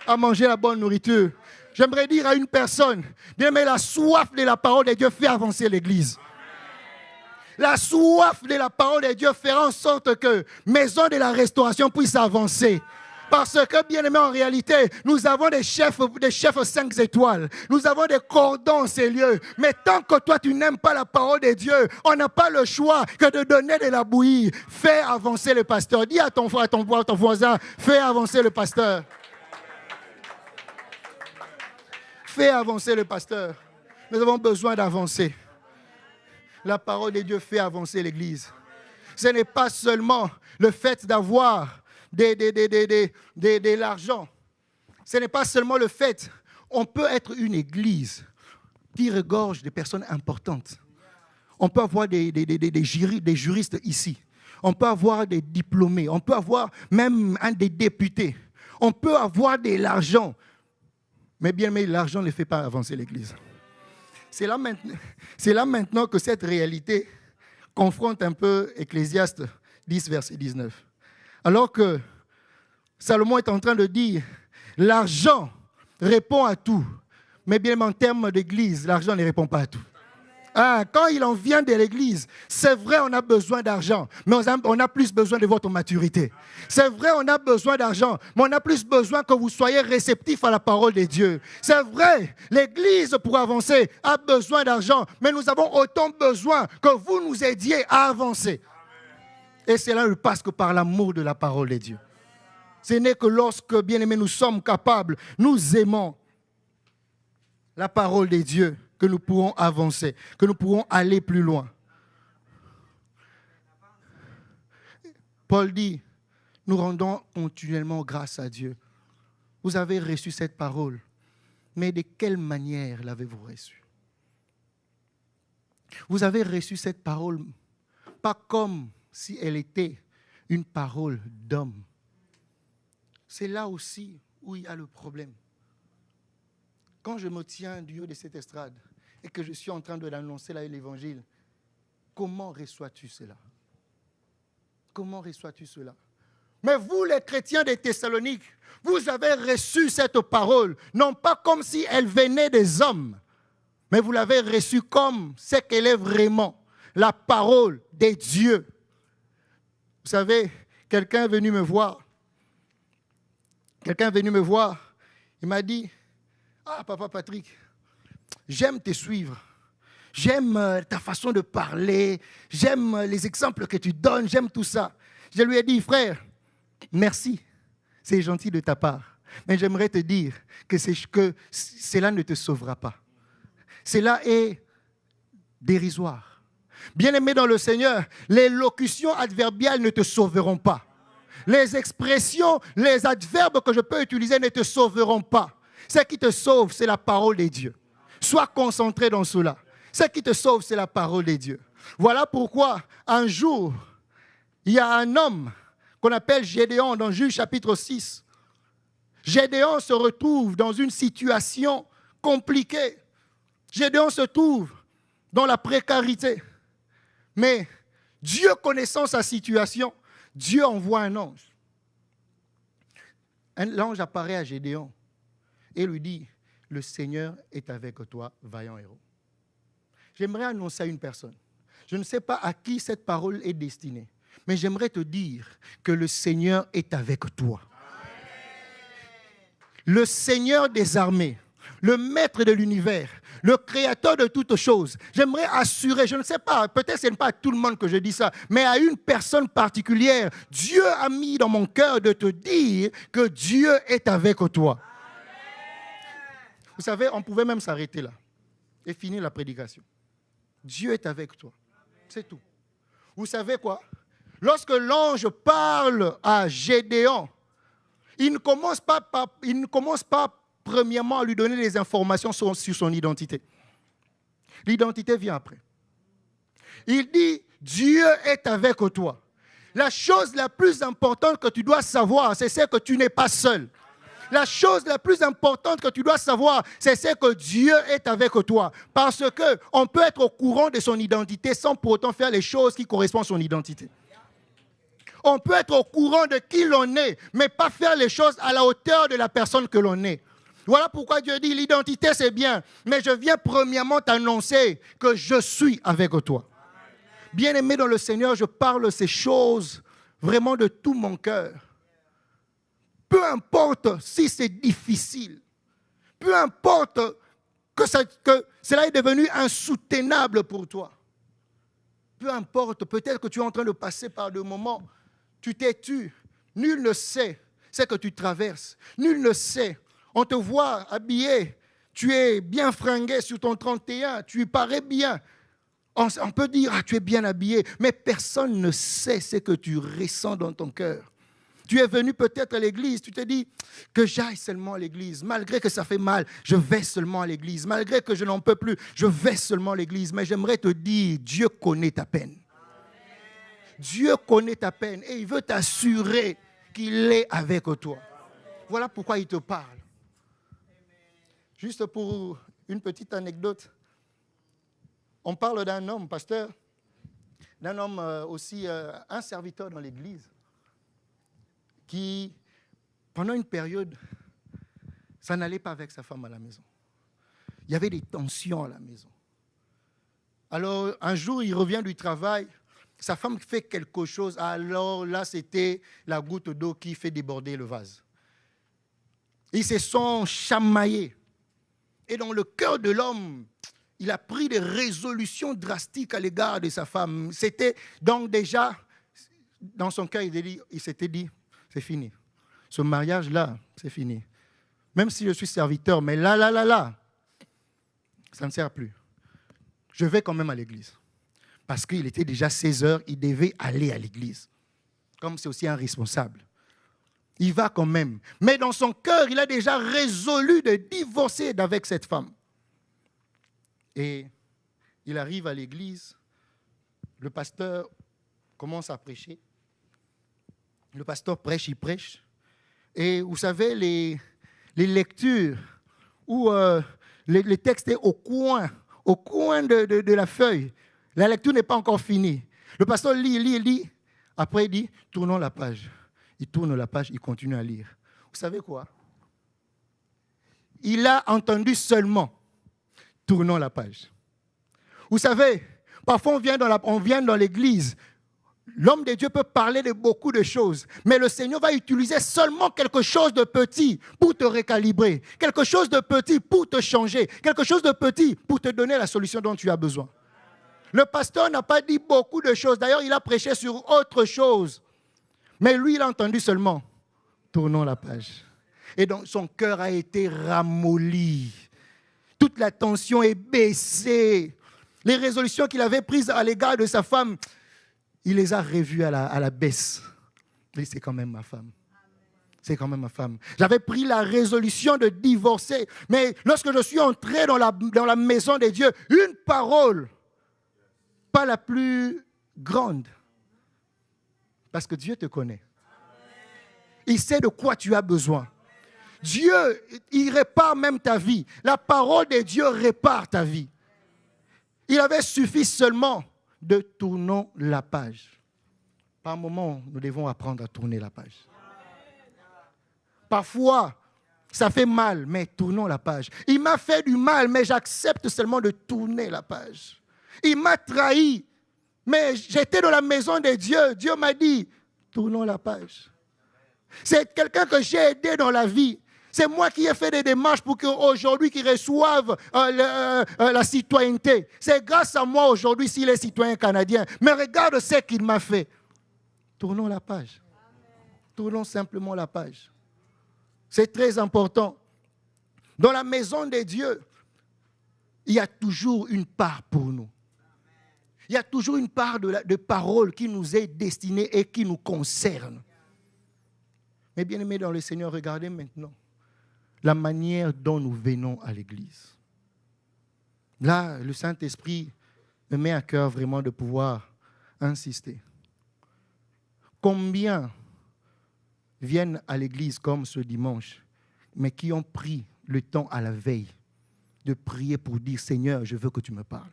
à manger la bonne nourriture. J'aimerais dire à une personne, bien mais la soif de la parole de Dieu fait avancer l'Église. La soif de la parole de Dieu fera en sorte que Maison de la Restauration puisse avancer. Parce que, bien aimé, en réalité, nous avons des chefs 5 étoiles. Nous avons des cordons en ces lieux. Mais tant que toi, tu n'aimes pas la parole de Dieu, on n'a pas le choix que de donner de la bouillie. Fais avancer le pasteur. Dis à ton voisin, fais avancer le pasteur. Fais avancer le pasteur. Nous avons besoin d'avancer. La parole de Dieu fait avancer l'Église. Ce n'est pas seulement le fait d'avoir de l'argent. Ce n'est pas seulement le fait. On peut être une église qui regorge de personnes importantes. On peut avoir des juristes ici. On peut avoir des diplômés. On peut avoir même des députés. On peut avoir de l'argent. Mais bien aimé, l'argent ne fait pas avancer l'église. C'est là maintenant que cette réalité confronte un peu Ecclésiaste 10, verset 19. Alors que Salomon est en train de dire, l'argent répond à tout. Mais bien en termes d'église, l'argent ne répond pas à tout. Quand il en vient de l'église, c'est vrai, on a besoin d'argent, mais on a plus besoin de votre maturité. C'est vrai, on a besoin d'argent, mais on a plus besoin que vous soyez réceptifs à la parole de Dieu. C'est vrai, l'église pour avancer a besoin d'argent, mais nous avons autant besoin que vous nous aidiez à avancer. Et cela ne passe que par l'amour de la parole de Dieu. Ce n'est que lorsque, bien aimés, nous sommes capables, nous aimons la parole de Dieu, que nous pourrons avancer, que nous pourrons aller plus loin. Paul dit, nous rendons continuellement grâce à Dieu. Vous avez reçu cette parole, mais de quelle manière l'avez-vous reçue? Vous avez reçu cette parole, pas comme si elle était une parole d'homme. C'est là aussi où il y a le problème. Quand je me tiens du haut de cette estrade et que je suis en train de l'annoncer là l'évangile, comment reçois-tu cela? Comment reçois-tu cela? Mais vous, les chrétiens des Thessaloniques, vous avez reçu cette parole, non pas comme si elle venait des hommes, mais vous l'avez reçue comme ce qu'elle est vraiment, la parole de Dieu. Vous savez, quelqu'un est venu me voir. Il m'a dit, ah, Papa Patrick, j'aime te suivre. J'aime ta façon de parler. J'aime les exemples que tu donnes. J'aime tout ça. Je lui ai dit, frère, merci. C'est gentil de ta part. Mais j'aimerais te dire que cela ne te sauvera pas. Cela est dérisoire. Bien-aimé dans le Seigneur, les locutions adverbiales ne te sauveront pas. Les expressions, les adverbes que je peux utiliser ne te sauveront pas. Ce qui te sauve, c'est la parole de Dieu. Sois concentré dans cela. Ce qui te sauve, c'est la parole de Dieu. Voilà pourquoi, un jour, il y a un homme qu'on appelle Gédéon dans Juge chapitre 6. Gédéon se retrouve dans une situation compliquée. Gédéon se trouve dans la précarité. Mais Dieu connaissant sa situation, Dieu envoie un ange. L'ange apparaît à Gédéon et lui dit, le Seigneur est avec toi, vaillant héros. J'aimerais annoncer à une personne. Je ne sais pas à qui cette parole est destinée, mais j'aimerais te dire que le Seigneur est avec toi. le Seigneur des armées, le maître de l'univers, le créateur de toutes choses. J'aimerais assurer, je ne sais pas, peut-être ce n'est pas à tout le monde que je dis ça, mais à une personne particulière, Dieu a mis dans mon cœur de te dire que Dieu est avec toi. Vous savez, on pouvait même s'arrêter là et finir la prédication. Dieu est avec toi. C'est tout. Vous savez quoi? Lorsque l'ange parle à Gédéon, il ne commence pas premièrement à lui donner des informations sur son identité. L'identité vient après. Il dit, Dieu est avec toi. La chose la plus importante que tu dois savoir, c'est que tu n'es pas seul. La chose la plus importante que tu dois savoir, c'est que Dieu est avec toi. Parce qu'on peut être au courant de son identité sans pour autant faire les choses qui correspondent à son identité. On peut être au courant de qui l'on est, mais pas faire les choses à la hauteur de la personne que l'on est. Voilà pourquoi Dieu dit, l'identité c'est bien, mais je viens premièrement t'annoncer que je suis avec toi. Bien-aimé dans le Seigneur, je parle ces choses vraiment de tout mon cœur. Peu importe si c'est difficile, peu importe que cela est devenu insoutenable pour toi. Peu importe, peut-être que tu es en train de passer par des moments, tu t'es tu. Nul ne sait ce que tu traverses. Nul ne sait. On te voit habillé, tu es bien fringué sur ton 31, tu y parais bien. On peut dire, tu es bien habillé, mais personne ne sait ce que tu ressens dans ton cœur. Tu es venu peut-être à l'église, tu te dis que j'aille seulement à l'église. Malgré que ça fait mal, je vais seulement à l'église. Malgré que je n'en peux plus, je vais seulement à l'église. Mais j'aimerais te dire, Dieu connaît ta peine. Dieu connaît ta peine et il veut t'assurer qu'il est avec toi. Voilà pourquoi il te parle. Juste pour une petite anecdote, on parle d'un homme, pasteur, d'un homme aussi, un serviteur dans l'église, qui, pendant une période, ça n'allait pas avec sa femme à la maison. Il y avait des tensions à la maison. Alors, un jour, il revient du travail, sa femme fait quelque chose, alors là, c'était la goutte d'eau qui fait déborder le vase. Ils se sont chamaillés. Et dans le cœur de l'homme, il a pris des résolutions drastiques à l'égard de sa femme. C'était donc déjà, dans son cœur, il s'était dit, c'est fini. Ce mariage-là, c'est fini. Même si je suis serviteur, mais là, ça ne sert plus. Je vais quand même à l'église. Parce qu'il était déjà 16 heures, il devait aller à l'église. Comme c'est aussi un responsable. Il va quand même. Mais dans son cœur, il a déjà résolu de divorcer avec cette femme. Et il arrive à l'église. Le pasteur commence à prêcher. Le pasteur prêche, il prêche. Et vous savez, les lectures où les textes sont au coin de la feuille. La lecture n'est pas encore finie. Le pasteur lit. Après, il dit, tournons la page. Il tourne la page, il continue à lire. Vous savez quoi? Il a entendu seulement, tournons la page. Vous savez, parfois on vient dans l'église. L'homme de Dieu peut parler de beaucoup de choses, mais le Seigneur va utiliser seulement quelque chose de petit pour te recalibrer, quelque chose de petit pour te changer, quelque chose de petit pour te donner la solution dont tu as besoin. Le pasteur n'a pas dit beaucoup de choses. D'ailleurs, il a prêché sur autre chose. Mais lui, il a entendu seulement, tournons la page. Et donc, son cœur a été ramolli. Toute la tension est baissée. Les résolutions qu'il avait prises à l'égard de sa femme, il les a revues à la baisse. Mais c'est quand même ma femme. C'est quand même ma femme. J'avais pris la résolution de divorcer. Mais lorsque je suis entré dans la maison de Dieu, une parole, pas la plus grande. Parce que Dieu te connaît. Il sait de quoi tu as besoin. Dieu, il répare même ta vie. La parole de Dieu répare ta vie. Il avait suffi seulement de tourner la page. Par moment, nous devons apprendre à tourner la page. Parfois, ça fait mal, mais tournons la page. Il m'a fait du mal, mais j'accepte seulement de tourner la page. Il m'a trahi, mais j'étais dans la maison de Dieu. Dieu m'a dit, tournons la page. C'est quelqu'un que j'ai aidé dans la vie. C'est moi qui ai fait des démarches pour qu'aujourd'hui, qu'ils reçoivent la citoyenneté. C'est grâce à moi aujourd'hui s'il est citoyen canadien. Mais regarde ce qu'il m'a fait. Tournons la page. Tournons simplement la page. C'est très important. Dans la maison de Dieu, il y a toujours une part pour nous. Il y a toujours une part de parole qui nous est destinée et qui nous concerne. Mais bien aimés dans le Seigneur, regardez maintenant la manière dont nous venons à l'église. Là, le Saint-Esprit me met à cœur vraiment de pouvoir insister. Combien viennent à l'église comme ce dimanche, mais qui ont pris le temps à la veille de prier pour dire « Seigneur, je veux que tu me parles ».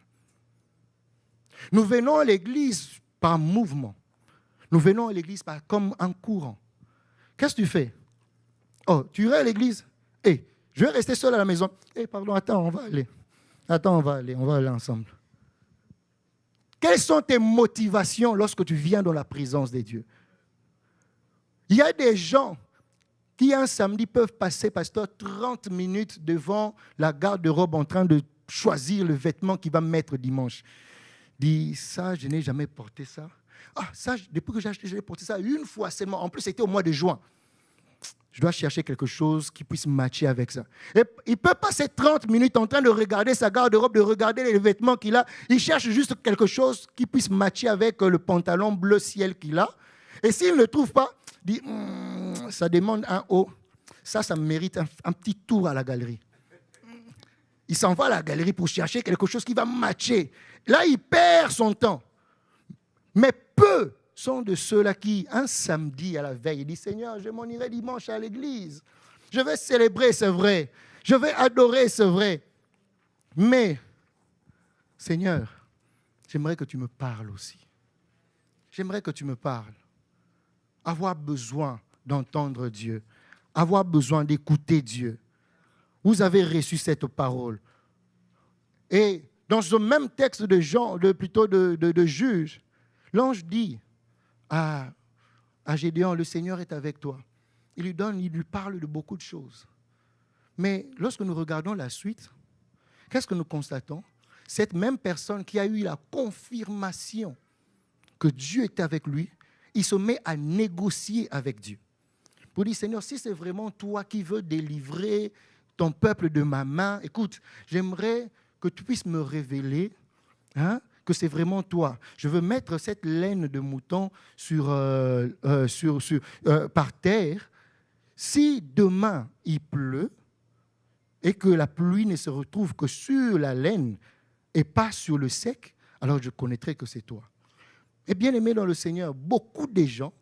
Nous venons à l'église par mouvement. Nous venons à l'église comme un courant. Qu'est-ce que tu fais? Oh, tu irais à l'église? Je vais rester seul à la maison. Pardon, attends, on va aller. On va aller ensemble. Quelles sont tes motivations lorsque tu viens dans la présence de Dieu? Il y a des gens qui un samedi peuvent passer, pasteur, 30 minutes devant la garde-robe en train de choisir le vêtement qu'il va mettre dimanche. Dit, ça, je n'ai jamais porté ça. Ah, ça, depuis que j'ai acheté, j'ai porté ça une fois seulement. En plus, c'était au mois de juin. Je dois chercher quelque chose qui puisse matcher avec ça. Et il peut passer 30 minutes en train de regarder sa garde-robe, de regarder les vêtements qu'il a. Il cherche juste quelque chose qui puisse matcher avec le pantalon bleu ciel qu'il a. Et s'il ne trouve pas, il dit, ça demande un haut. Ça mérite un petit tour à la galerie. Il s'en va à la galerie pour chercher quelque chose qui va matcher. Là, il perd son temps. Mais peu sont de ceux-là qui, un samedi à la veille, disent « Seigneur, je m'en irai dimanche à l'église. Je vais célébrer, c'est vrai. Je vais adorer, c'est vrai. Mais, Seigneur, j'aimerais que tu me parles aussi. J'aimerais que tu me parles. Avoir besoin d'entendre Dieu. Avoir besoin d'écouter Dieu. Vous avez reçu cette parole. Et dans ce même texte de Jean, de Juge, l'ange dit à Gédéon, le Seigneur est avec toi. Il lui parle de beaucoup de choses. Mais lorsque nous regardons la suite, qu'est-ce que nous constatons? Cette même personne qui a eu la confirmation que Dieu est avec lui, il se met à négocier avec Dieu. Pour dire, Seigneur, si c'est vraiment toi qui veux délivrer ton peuple de ma main, écoute, j'aimerais que tu puisses me révéler que c'est vraiment toi. Je veux mettre cette laine de mouton par terre. Si demain il pleut et que la pluie ne se retrouve que sur la laine et pas sur le sec, alors je connaîtrai que c'est toi. Et bien aimé dans le Seigneur, beaucoup de gens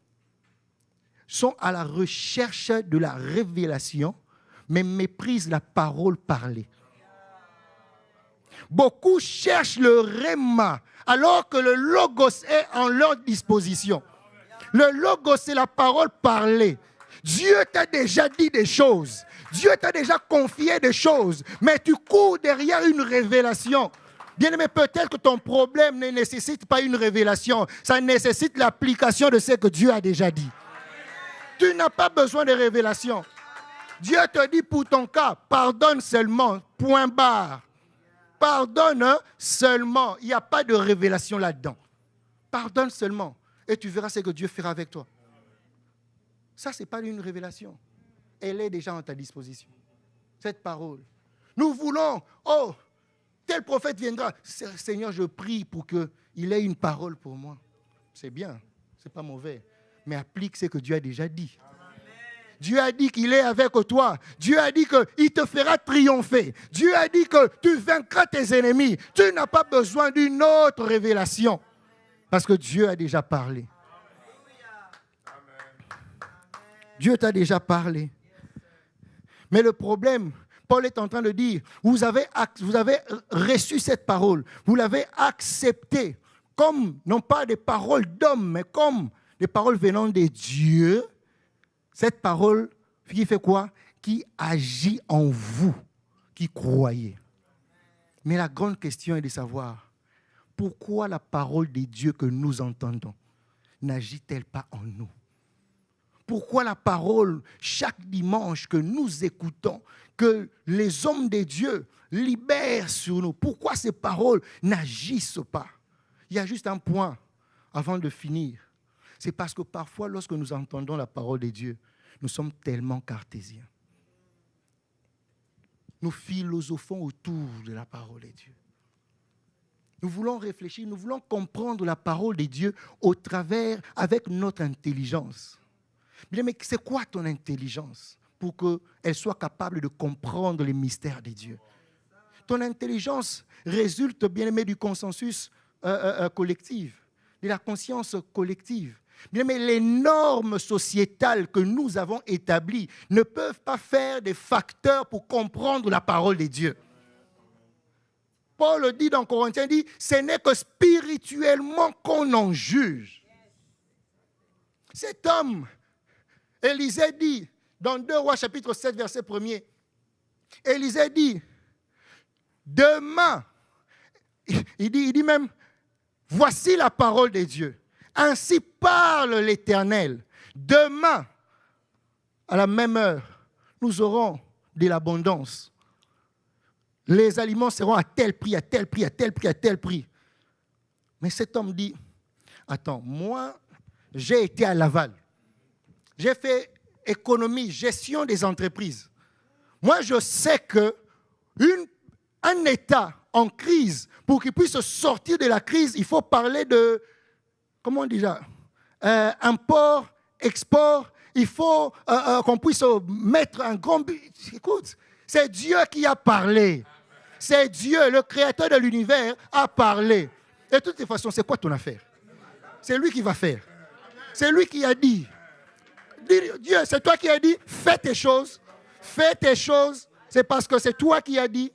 sont à la recherche de la révélation, mais méprisent la parole parlée. Beaucoup cherchent le réma, alors que le logos est en leur disposition. Le logos, c'est la parole parlée. Dieu t'a déjà dit des choses. Dieu t'a déjà confié des choses. Mais tu cours derrière une révélation. Bien aimé, peut-être que ton problème ne nécessite pas une révélation. Ça nécessite l'application de ce que Dieu a déjà dit. Tu n'as pas besoin de révélation. Dieu te dit pour ton cas, pardonne seulement, point barre. Pardonne seulement. Il n'y a pas de révélation là-dedans. Pardonne seulement. Et tu verras ce que Dieu fera avec toi. Ça, ce n'est pas une révélation. Elle est déjà à ta disposition. Cette parole. Nous voulons, tel prophète viendra. Seigneur, je prie pour qu'il ait une parole pour moi. C'est bien, ce n'est pas mauvais. Mais applique ce que Dieu a déjà dit. Dieu a dit qu'il est avec toi. Dieu a dit qu'il te fera triompher. Dieu a dit que tu vaincras tes ennemis. Tu n'as pas besoin d'une autre révélation. Parce que Dieu a déjà parlé. Dieu t'a déjà parlé. Mais le problème, Paul est en train de dire, vous avez reçu cette parole. Vous l'avez acceptée. Comme, non pas des paroles d'hommes, mais comme des paroles venant de Dieu. Cette parole qui fait quoi? Qui agit en vous, qui croyez. Mais la grande question est de savoir pourquoi la parole de Dieu que nous entendons n'agit-elle pas en nous? pourquoi la parole, chaque dimanche que nous écoutons, que les hommes de Dieu libèrent sur nous, pourquoi ces paroles n'agissent pas? Il y a juste un point avant de finir. C'est parce que parfois, lorsque nous entendons la parole de Dieu, nous sommes tellement cartésiens. Nous philosophons autour de la parole de Dieu. Nous voulons réfléchir, nous voulons comprendre la parole de Dieu au travers, avec notre intelligence. Mais c'est quoi ton intelligence pour qu'elle soit capable de comprendre les mystères de Dieu? Ton intelligence résulte, bien aimé, du consensus collectif, de la conscience collective. Bien aimé, les normes sociétales que nous avons établies ne peuvent pas faire des facteurs pour comprendre la parole de Dieu. Paul dit dans Corinthiens, dit, ce n'est que spirituellement qu'on en juge. Cet homme, Élisée dit, dans 2 Rois chapitre 7, verset 1er, Élisée dit, demain, il dit même, voici la parole de Dieu. Ainsi parle l'Éternel. Demain, à la même heure, nous aurons de l'abondance. Les aliments seront à tel prix, à tel prix, à tel prix, à tel prix. Mais cet homme dit, attends, moi, j'ai été à Laval. J'ai fait économie, gestion des entreprises. Moi, je sais qu'un État en crise, pour qu'il puisse sortir de la crise, il faut parler de, comment on dit déjà, import, export. Il faut qu'on puisse mettre un grand but. Écoute, c'est Dieu qui a parlé. C'est Dieu, le créateur de l'univers, a parlé. Et de toute façon, c'est quoi ton affaire? C'est lui qui va faire. C'est lui qui a dit. Dieu, c'est toi qui as dit, fais tes choses. Fais tes choses. C'est parce que c'est toi qui as dit.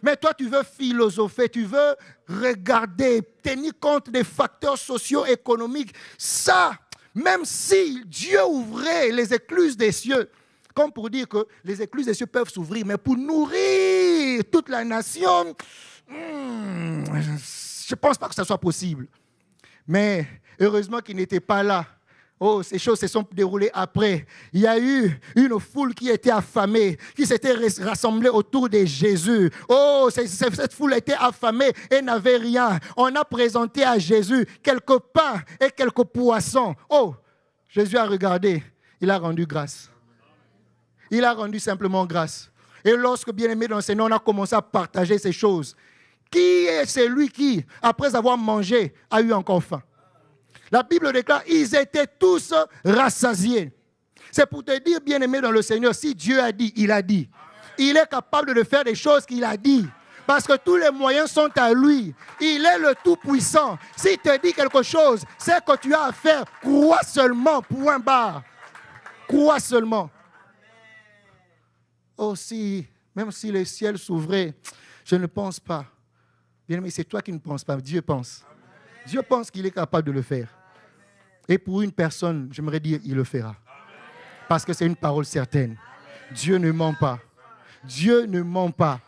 Mais toi, tu veux philosopher, tu veux regarder, tenir compte des facteurs socio-économiques. Ça, même si Dieu ouvrait les écluses des cieux, comme pour dire que les écluses des cieux peuvent s'ouvrir, mais pour nourrir toute la nation, je ne pense pas que ça soit possible. Mais heureusement qu'il n'était pas là. Oh, ces choses se sont déroulées après. Il y a eu une foule qui était affamée, qui s'était rassemblée autour de Jésus. Oh, cette foule était affamée et n'avait rien. On a présenté à Jésus quelques pains et quelques poissons. Oh, Jésus a regardé, il a rendu grâce. Il a rendu simplement grâce. Et lorsque, bien-aimé dans le Seigneur, on a commencé à partager ces choses, qui est celui qui, après avoir mangé, a eu encore faim? La Bible déclare, ils étaient tous rassasiés. C'est pour te dire, bien-aimé dans le Seigneur, si Dieu a dit, il a dit. Il est capable de faire des choses qu'il a dit. Parce que tous les moyens sont à lui. Il est le Tout-Puissant. S'il te dit quelque chose, c'est que tu as à faire. Crois seulement, point barre. Crois seulement. Oh, même si les ciels s'ouvraient, je ne pense pas. Bien-aimé, c'est toi qui ne penses pas, Dieu pense. Dieu pense qu'il est capable de le faire. Et pour une personne, j'aimerais dire, il le fera. Parce que c'est une parole certaine. Dieu ne ment pas. Dieu ne ment pas.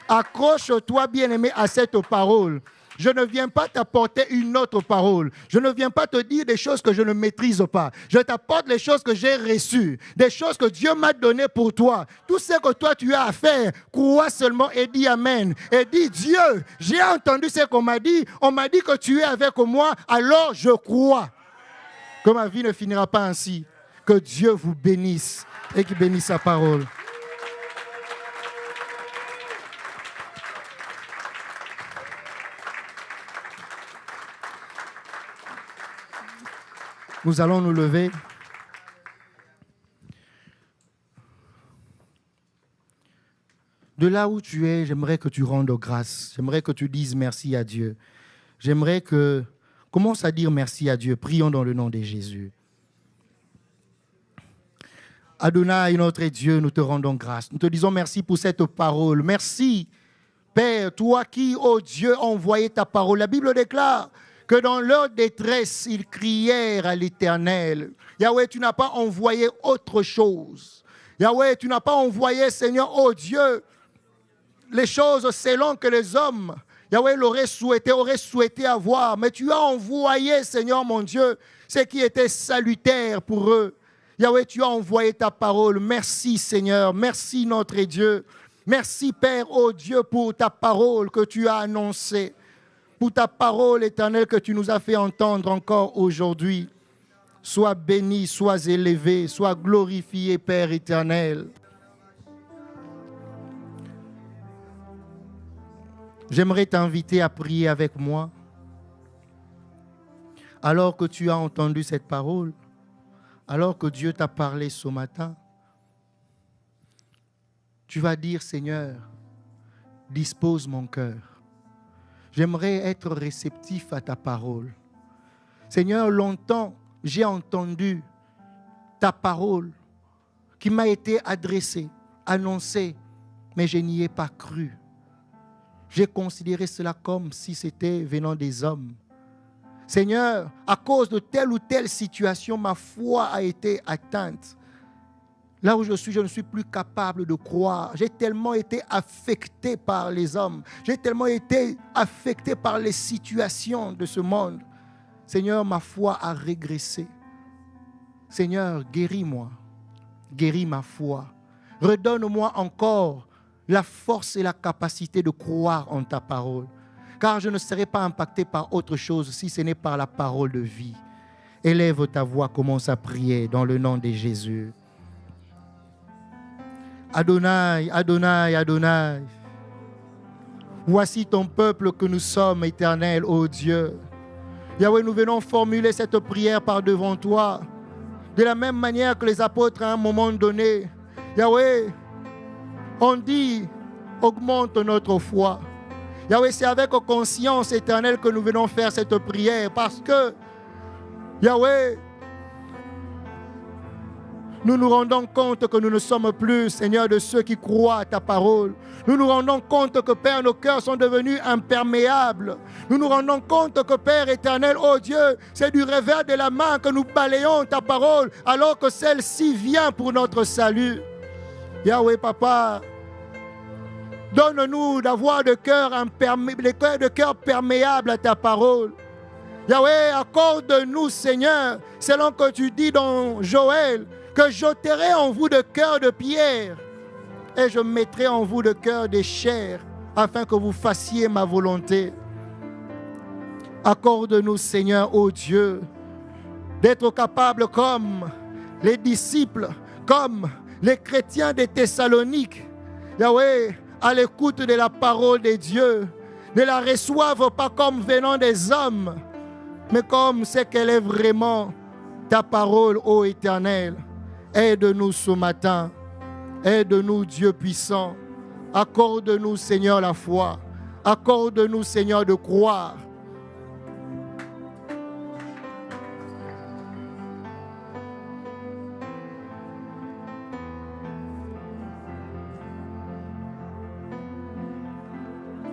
Accroche-toi, bien-aimé, à cette parole. Je ne viens pas t'apporter une autre parole. Je ne viens pas te dire des choses que je ne maîtrise pas. Je t'apporte les choses que j'ai reçues. Des choses que Dieu m'a données pour toi. Tout ce que toi tu as à faire, crois seulement et dis Amen. Et dis Dieu, j'ai entendu ce qu'on m'a dit. On m'a dit que tu es avec moi, alors je crois. Que ma vie ne finira pas ainsi. Que Dieu vous bénisse et qu'il bénisse sa parole. Nous allons nous lever. De là où tu es, j'aimerais que tu rendes grâce. J'aimerais que tu dises merci à Dieu. J'aimerais que... Commence à dire merci à Dieu. Prions dans le nom de Jésus. Adonai, notre Dieu, nous te rendons grâce. Nous te disons merci pour cette parole. Merci, Père, toi qui, ô Dieu, as envoyé ta parole. La Bible déclare que dans leur détresse, ils crièrent à l'Éternel. Yahweh, tu n'as pas envoyé autre chose. Yahweh, tu n'as pas envoyé, Seigneur, ô Dieu, les choses selon que les hommes, Yahweh, aurait souhaité avoir. Mais tu as envoyé, Seigneur, mon Dieu, ce qui était salutaire pour eux. Yahweh, tu as envoyé ta parole. Merci Seigneur, merci notre Dieu. Merci Père, oh Dieu, pour ta parole que tu as annoncée. Pour ta parole éternelle que tu nous as fait entendre encore aujourd'hui. Sois béni, sois élevé, sois glorifié Père éternel. J'aimerais t'inviter à prier avec moi. Alors que tu as entendu cette parole, alors que Dieu t'a parlé ce matin, tu vas dire, Seigneur, dispose mon cœur. J'aimerais être réceptif à ta parole. Seigneur, longtemps, j'ai entendu ta parole qui m'a été adressée, annoncée, mais je n'y ai pas cru. J'ai considéré cela comme si c'était venant des hommes. Seigneur, à cause de telle ou telle situation, ma foi a été atteinte. Là où je ne suis plus capable de croire. J'ai tellement été affecté par les hommes. J'ai tellement été affecté par les situations de ce monde. Seigneur, ma foi a régressé. Seigneur, guéris-moi. Guéris ma foi. Redonne-moi encore la force et la capacité de croire en ta parole. Car je ne serai pas impacté par autre chose si ce n'est par la parole de vie. Élève ta voix, commence à prier dans le nom de Jésus. Adonai, Adonai, Adonai. Voici ton peuple que nous sommes, éternel, ô Dieu. Yahweh, nous venons formuler cette prière par devant toi. De la même manière que les apôtres à un moment donné, Yahweh, on dit, augmente notre foi. Yahweh, c'est avec conscience éternelle que nous venons faire cette prière parce que, Yahweh, nous nous rendons compte que nous ne sommes plus, Seigneur, de ceux qui croient à ta parole. Nous nous rendons compte que, Père, nos cœurs sont devenus imperméables. Nous nous rendons compte que, Père éternel, oh Dieu, c'est du revers de la main que nous balayons ta parole alors que celle-ci vient pour notre salut. Yahweh, Papa, donne-nous d'avoir de cœur perméable à ta parole. Yahweh, accorde-nous, Seigneur, selon que tu dis dans Joël, que j'ôterai en vous de cœur de pierre et je mettrai en vous de cœur de chair afin que vous fassiez ma volonté. Accorde-nous, Seigneur, ô Dieu, d'être capables comme les disciples, comme les chrétiens de Thessalonique, Yahweh, à l'écoute de la parole de Dieu, ne la reçoivent pas comme venant des hommes, mais comme ce qu'elle est vraiment, ta parole, ô Éternel. Aide-nous ce matin. Aide-nous, Dieu puissant. Accorde-nous, Seigneur, la foi. Accorde-nous, Seigneur, de croire.